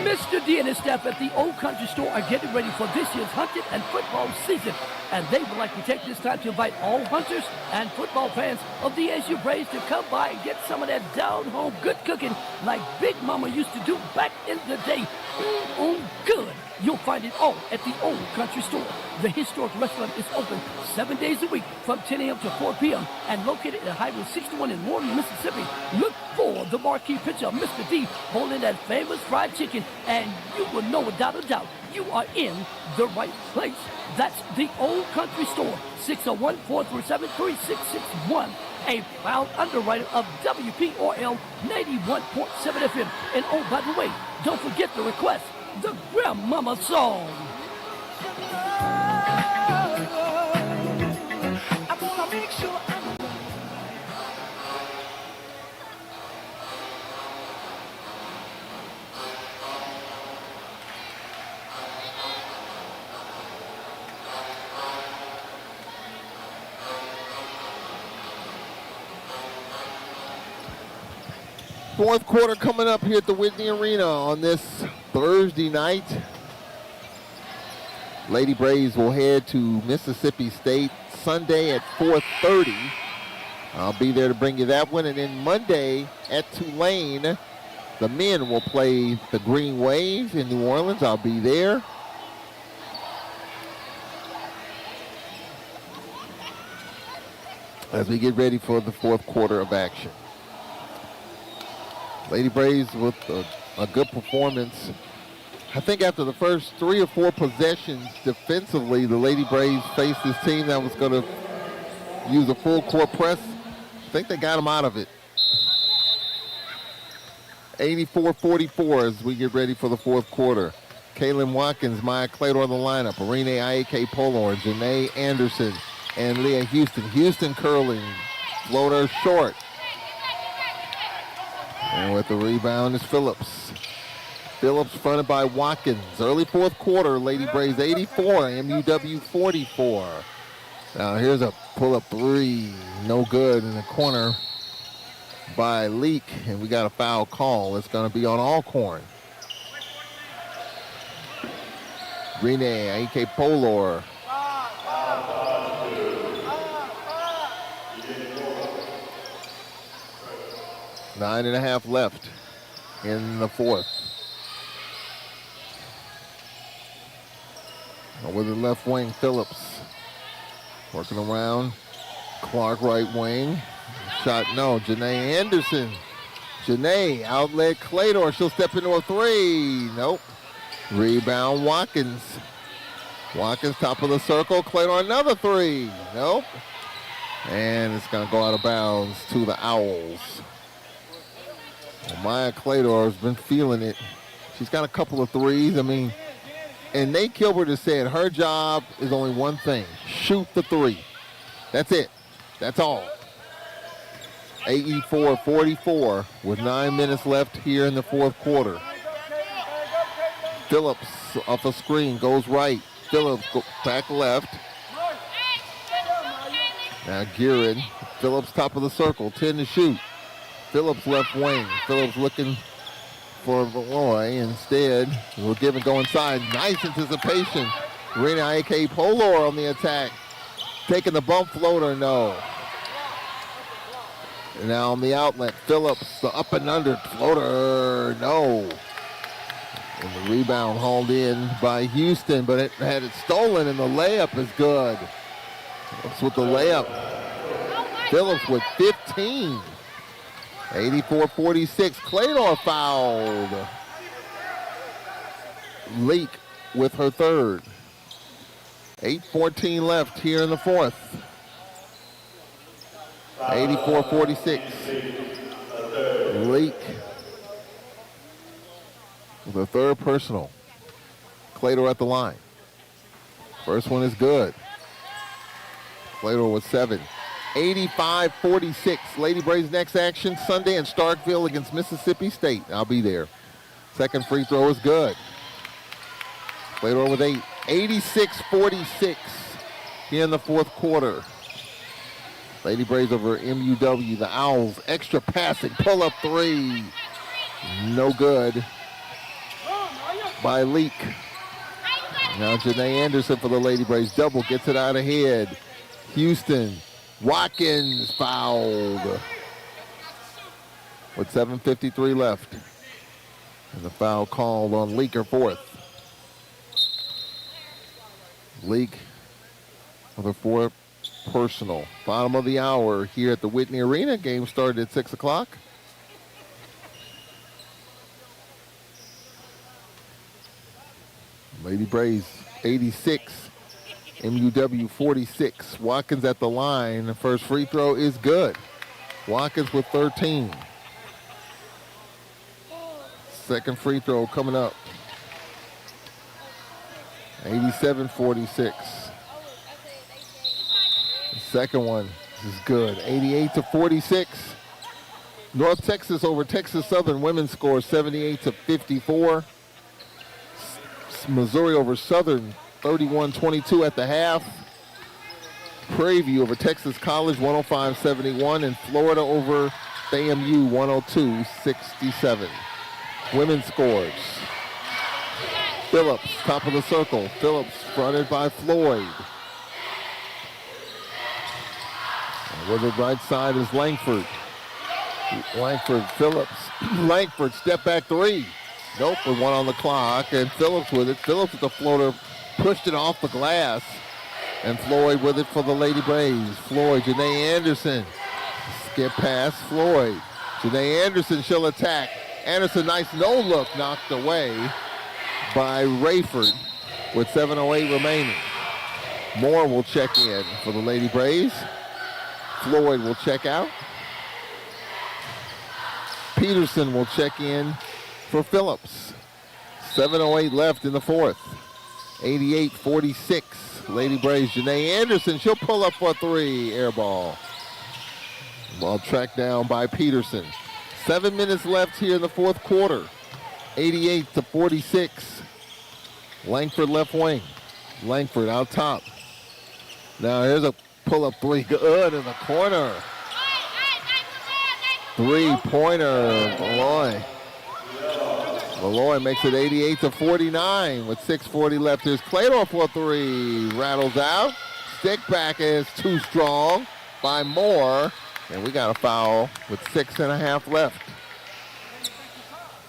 Mr. D and his staff at the Old Country Store are getting ready for this year's hunting and football season. And they would like to take this time to invite all hunters and football fans of the SU Braves to come by and get some of that down-home good cooking like Big Mama used to do back in the day. Good. You'll find it all at the Old Country Store. The historic restaurant is open 7 days a week from 10 a.m. to 4 p.m. and located at Highway 61 in Warren, Mississippi. Look for the marquee picture of Mr. D holding that famous fried chicken, and you will know without a doubt you are in the right place. That's the Old Country Store, 601-437-3661. A proud underwriter of WPRL 91.7 FM. And oh, by the way, don't forget the request, the Grandmama Song. I wanna make sure Fourth quarter coming up here at the Whitney Arena on this Thursday night. Lady Braves will head to Mississippi State Sunday at 4:30. I'll be there to bring you that one. And then Monday at Tulane, the men will play the Green Wave in New Orleans. I'll be there. As we get ready for the fourth quarter of action. Lady Braves with a good performance. I think after the first 3 or 4 possessions defensively, the Lady Braves faced this team that was going to use a full court press. I think they got them out of it. 84-44 as we get ready for the fourth quarter. Kaylin Watkins, Maya Claytor on the lineup. Arene IAK Polor, Janae Anderson, and Leah Houston. Houston curling, floater short. And with the rebound is Phillips. Phillips fronted by Watkins. Early fourth quarter, Lady Braves 84, MUW 44. Now here's a pull-up three. No good in the corner by Leak. And we got a foul call. It's going to be on Alcorn. Rene, A.K. Polor. Nine and a half left in the fourth. With the left wing, Phillips working around. Clark right wing. Shot no. Janae Anderson Janae, outlet Claytor. She'll step into a three. Nope. Rebound Watkins. Watkins, top of the circle. Claytor, another three. Nope. And it's going to go out of bounds to the Owls. Well, Maya Claytor has been feeling it. She's got a couple of threes. I mean, and Nate Gilbert has said her job is only one thing. Shoot the three. That's it. That's all. AE4 44 with 9 minutes left here in the fourth quarter. Phillips off a screen goes right. Phillips back left. Now Gearin. Phillips top of the circle. 10 to shoot. Phillips left wing. Phillips looking for Malloy. Instead, we'll give and go inside. Nice anticipation. Rena A.K. Polor on the attack. Taking the bump floater, no. And now on the outlet, Phillips, the up and under floater, no. And the rebound hauled in by Houston, but it had it stolen, and the layup is good. Phillips with the layup. Phillips with 15. 84-46. Claytor fouled. Leak with her third. 8:14 left here in the fourth. 84-46. Leak with a third personal. Claytor at the line. First one is good. Claytor with 7. 85-46. Lady Braves next action Sunday in Starkville against Mississippi State. I'll be there. Second free throw is good. Claytor with 8. 86-46 here in the fourth quarter. Lady Braves over MUW. The Owls extra passing. Pull up three. No good. By Leak. Now Janae Anderson for the Lady Braves. Double gets it out ahead. Houston. Watkins fouled. With 7:53 left. And the foul called on Leak, her fourth. Leak with a fourth personal. Bottom of the hour here at the Whitney Arena. Game started at 6 o'clock. Lady Braves 86. MUW 46. Watkins at the line. The first free throw is good. Watkins with 13. Second free throw coming up. 87-46. The second one is good. 88-46. North Texas over Texas Southern. Women's score 78-54. Missouri over Southern 31-22 at the half. Prairie over Texas College 105-71. And Florida over FAMU 102-67. Women's scores. Phillips, top of the circle. Phillips fronted by Floyd. And with the right side is Langford. Langford, Phillips. Langford, step back three. Nope, with one on the clock. And Phillips with it. Phillips with the floater. Pushed it off the glass. And Floyd with it for the Lady Braves. Floyd, Janae Anderson. Skip past Floyd. Janae Anderson, she'll attack. Anderson, nice no-look, knocked away by Rayford with 7:08 remaining. Moore will check in for the Lady Braves. Floyd will check out. Peterson will check in for Phillips. 7:08 left in the fourth. 88-46. Lady Braves, Janae Anderson, she'll pull up for a three. Air ball. Ball tracked down by Peterson. 7 minutes left here in the fourth quarter. 88-46. Langford left wing. Langford out top. Now here's a pull-up three. Good in the corner. Three-pointer. Malloy makes it 88-49 with 6:40 left. Here's Claytor for three. Rattles out. Stick back is too strong by Moore. And we got a foul with 6.5 left.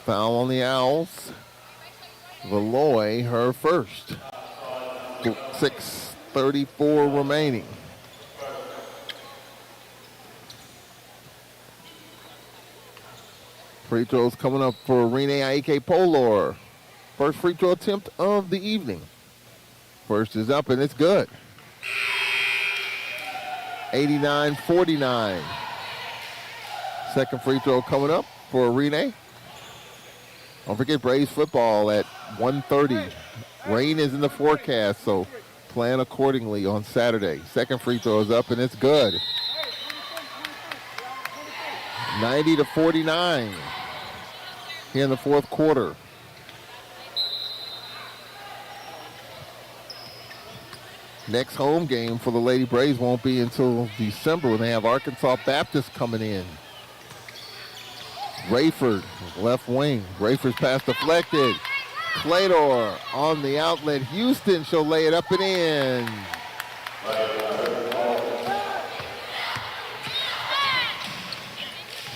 Foul on the Owls. Malloy, her first. 6:34 remaining. Free throws coming up for Renee Aike Polor. First free throw attempt of the evening. First is up, and it's good. 89-49. Second free throw coming up for Renee. Don't forget Braves football at 1:30. Rain is in the forecast, so plan accordingly on Saturday. Second free throw is up, and it's good. 90-49 here in the fourth quarter. Next home game for the Lady Braves won't be until December when they have Arkansas Baptist coming in. Rayford, left wing. Rayford's pass deflected. Clador on the outlet. Houston, she'll lay it up and in.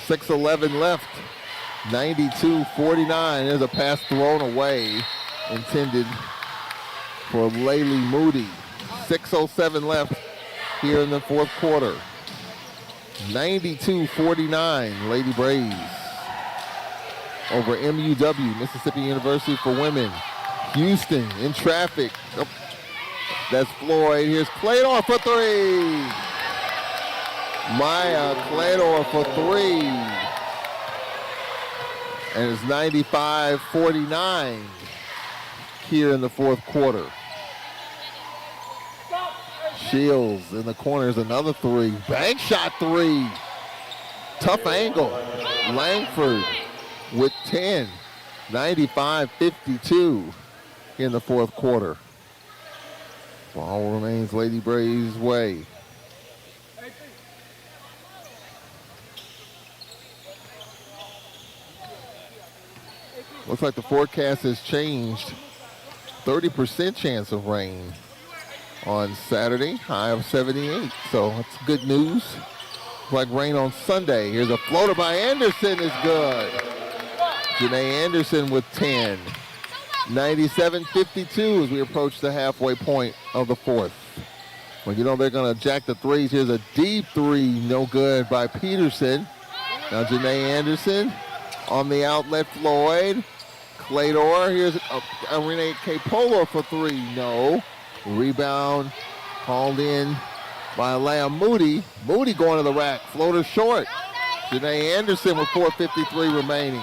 .6:11 left. 92-49. There's a pass thrown away, intended for Laylee Moody. 6:07 left here in the fourth quarter. 92-49, Lady Braves over MUW, Mississippi University for women. Houston in traffic. Oh, that's Floyd. Here's Clador for three. Maya Clador for three. And it's 95-49 here in the fourth quarter. Shields in the corner is another three. Bank shot three. Tough angle. Langford with 10. 95-52 in the fourth quarter. Ball remains Lady Braves' way. Looks like the forecast has changed. 30% chance of rain on Saturday, high of 78. So that's good news. Like rain on Sunday. Here's a floater by Anderson, is good. Janae Anderson with 10. 97-52 as we approach the halfway point of the fourth. Well, you know they're going to jack the threes. Here's a deep three, no good by Peterson. Now Janae Anderson on the outlet, Floyd. Clador, here's Renee K. Polo for three, no. Rebound called in by Alea Moody. Moody going to the rack, floater short. Janae Anderson with 4:53 remaining.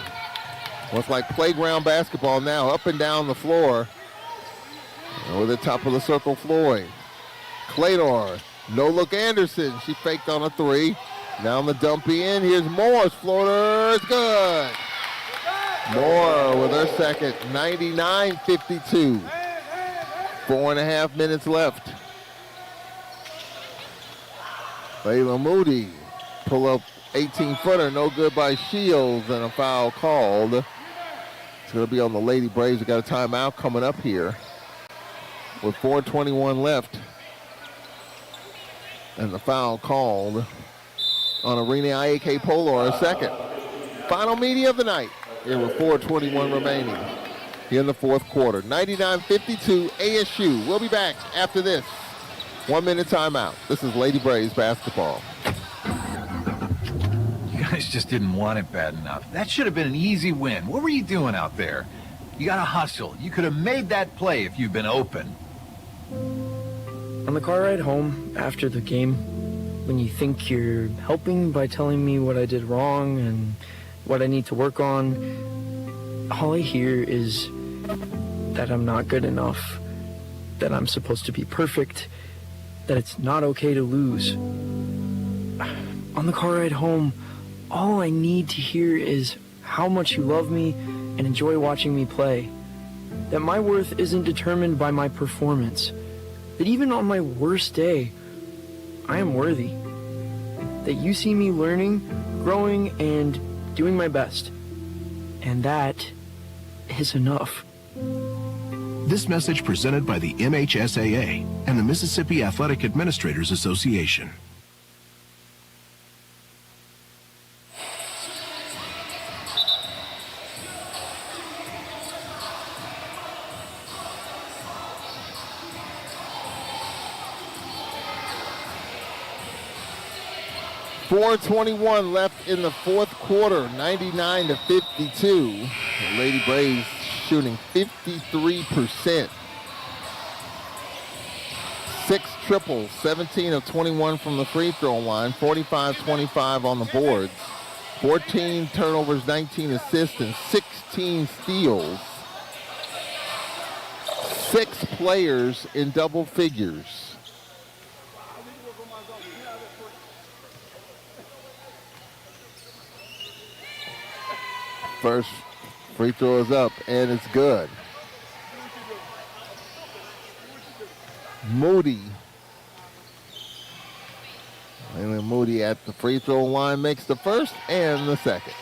Looks like playground basketball now, up and down the floor. Over the top of the circle, Floyd. Clador, no look Anderson. She faked on a three. Down the dump in, here's Moore's floater, it's good. Moore with her second, 99-52. 4.5 minutes left. Layla Moody, pull up 18-footer, no good by Shields, and a foul called. It's going to be on the Lady Braves. We got a timeout coming up here with 4:21 left. And the foul called on Arena IAK Polar, a second. Final media of the night here with 4:21 remaining here in the fourth quarter. 99-52 ASU. We'll be back after this 1 minute timeout. This is Lady Braves basketball. You guys just didn't want it bad enough. That should have been an easy win. What were you doing out there? You got to hustle. You could have made that play if you'd been open. On the car ride home after the game, when you think you're helping by telling me what I did wrong and what I need to work on, all I hear is that I'm not good enough, that I'm supposed to be perfect, that it's not okay to lose. On the car ride home, all I need to hear is how much you love me and enjoy watching me play, that my worth isn't determined by my performance, that even on my worst day, I am worthy, that you see me learning, growing, and doing my best. And that is enough. This message presented by the MHSAA and the Mississippi Athletic Administrators Association. 4:21 left in the fourth quarter, 99-52. The Lady Braves shooting 53%. 6 triples, 17 of 21 from the free throw line, 45-25 on the boards. 14 turnovers, 19 assists, and 16 steals. 6 players in double figures. First free throw is up, and it's good. Moody. And then Moody at the free throw line makes the first and the second.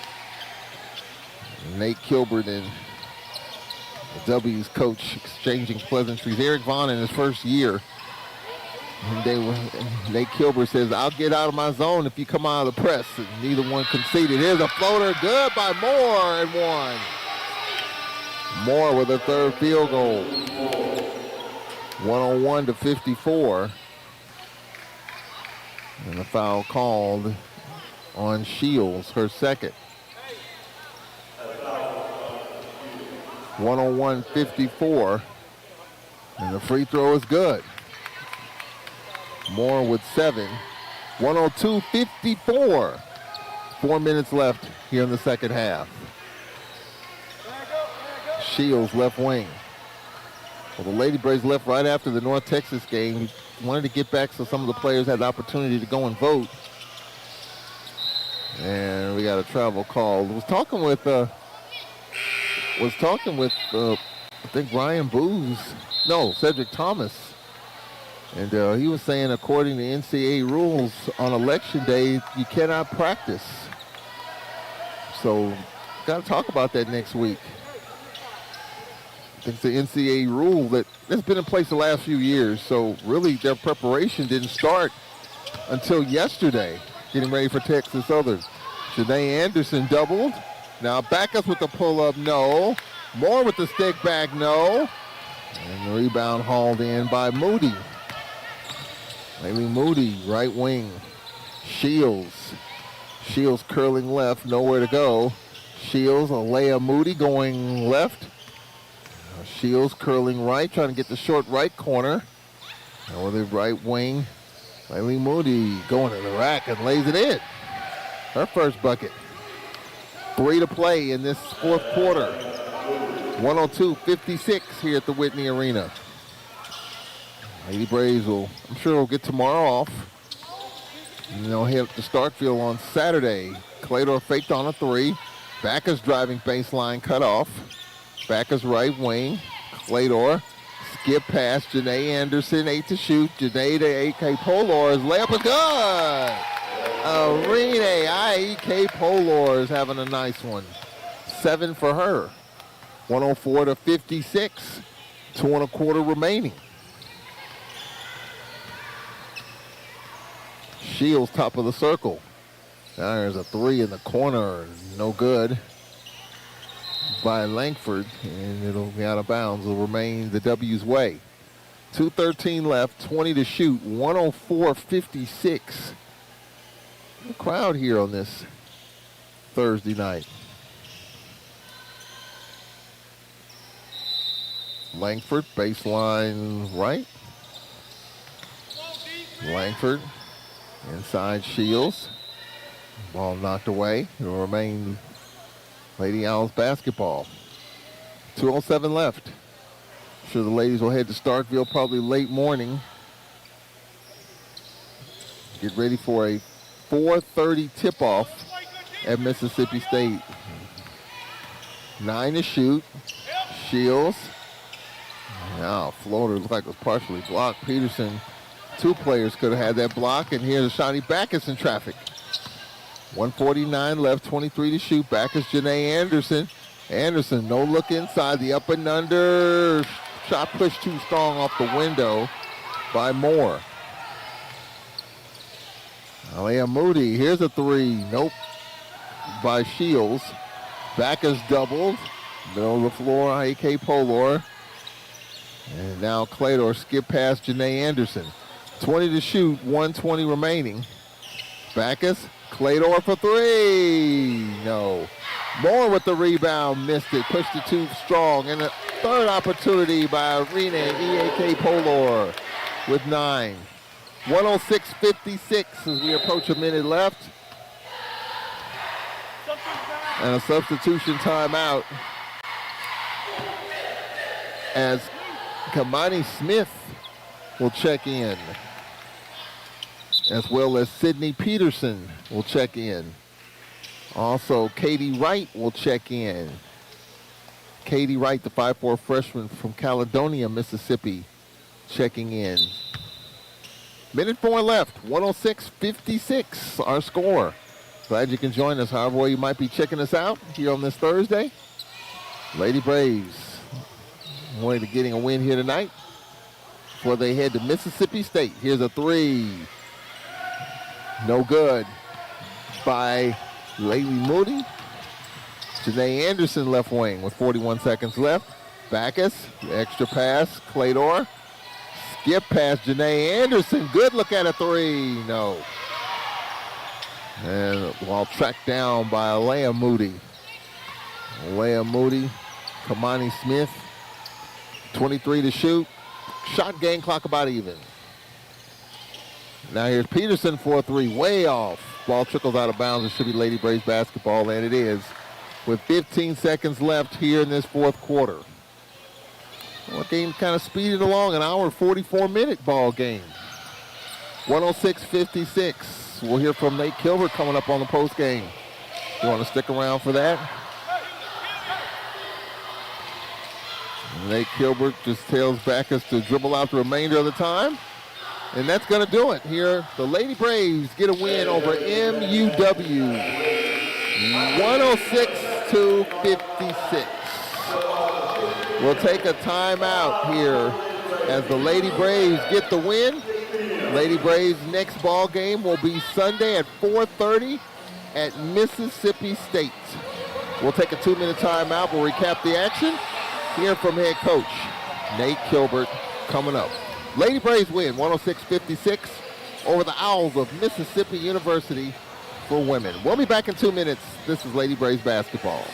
Nate Kilbert and the W's coach exchanging pleasantries. Eric Vaughn in his first year. Nate Kilbert says, I'll get out of my zone if you come out of the press. And neither one conceded. Here's a floater. Good by Moore and one. Moore with a third field goal. 101-54. And a foul called on Shields, her second. 101-54. And the free throw is good. Moore with 7. 102-54. 4 minutes left here in the second half. Shields left wing. Well, the Lady Braves left right after the North Texas game. We wanted to get back so some of the players had the opportunity to go and vote. And we got a travel call. Was talking with I think Ryan Booz. No, Cedric Thomas. And he was saying, according to NCAA rules, on election day, you cannot practice. So, got to talk about that next week. I think it's the NCAA rule that's been in place the last few years. So, really, their preparation didn't start until yesterday, getting ready for Texas Southern. Janae Anderson doubled. Now, Backus with the pull-up, no. Moore with the stick back, no. And the rebound hauled in by Moody. Maybe Moody, right wing. Shields curling left, nowhere to go. Shields, Alea Moody going left. Shields curling right, trying to get the short right corner. And with the right wing, Laylee Moody going to the rack and lays it in. Her first bucket. 3 to play in this fourth quarter. 102-56 here at the Whitney Arena. Lady Braves I'm sure will get tomorrow off. And they'll hit the Starkville on Saturday. Claytor faked on a 3. Backus driving baseline cut off. Backus right wing. Claytor skip past Janae Anderson, 8 to shoot. Janae to A.K. Polor's layup is good. Arene A.K. Polor is having a nice one. 7 for her. 104-56. 2 1/4 remaining. Shields top of the circle. Now there's a 3 in the corner. No good by Langford. And it'll be out of bounds. It'll remain the W's way. 2:13 left. 20 to shoot. 104-56. The crowd here on this Thursday night. Langford, baseline right. Langford, inside Shields. Ball knocked away. It'll remain Lady Owls basketball. 2:07 left. I'm sure the ladies will head to Starkville probably late morning. Get ready for a 4:30 tip-off at Mississippi State. 9 to shoot. Shields. Now, floater looked like it was partially blocked. Peterson, 2 players could have had that block, and here's Shani Backus in traffic. 1:49 left, 23 to shoot. Backus, Janae Anderson. Anderson, no look inside, the up and under. Shot pushed too strong off the window by Moore. Alea Moody, here's a 3. Nope. By Shields. Backus doubled. Middle of the floor, A.K. Polor. And now Claytor skip past Janae Anderson. 20 to shoot, 1:20 remaining. Backus, Clador for three. No. Moore with the rebound, missed it, pushed it too strong. And a third opportunity by Rene E.A.K. Polor with 9. 106-56 as we approach a minute left. And a substitution timeout as Kamani Smith will check in, as well as Sydney Peterson will check in. Also, Katie Wright will check in. Katie Wright, the 5'4" freshman from Caledonia, Mississippi, checking in. Minute 4 left, 106-56, our score. Glad you can join us however way you might be checking us out here on this Thursday. Lady Braves, way to getting a win here tonight before they head to Mississippi State. Here's a three. No good by Laylee Moody. Janae Anderson left wing with 41 seconds left. Backus, extra pass, Clador. Skip past Janae Anderson. Good look at a three. No. And while tracked down by Alea Moody. Alea Moody, Kamani Smith, 23 to shoot. Shot game clock about even. Now here's Peterson for a three, way off. Ball trickles out of bounds. It should be Lady Braves basketball, and it is, with 15 seconds left here in this fourth quarter. Well, the game kind of speeded along, an hour 44-minute ball game. 106-56. We'll hear from Nate Kilbert coming up on the post game. You want to stick around for that? Nate Kilbert just tells Backus to dribble out the remainder of the time. And that's going to do it here. The Lady Braves get a win over MUW. 106-56. We'll take a timeout here as the Lady Braves get the win. Lady Braves' next ball game will be Sunday at 4:30 at Mississippi State. We'll take a 2-minute timeout. We'll recap the action. Hear from head coach Nate Kilbert coming up. Lady Braves win 106-56 over the Owls of Mississippi University for women. We'll be back in 2 minutes. This is Lady Braves basketball.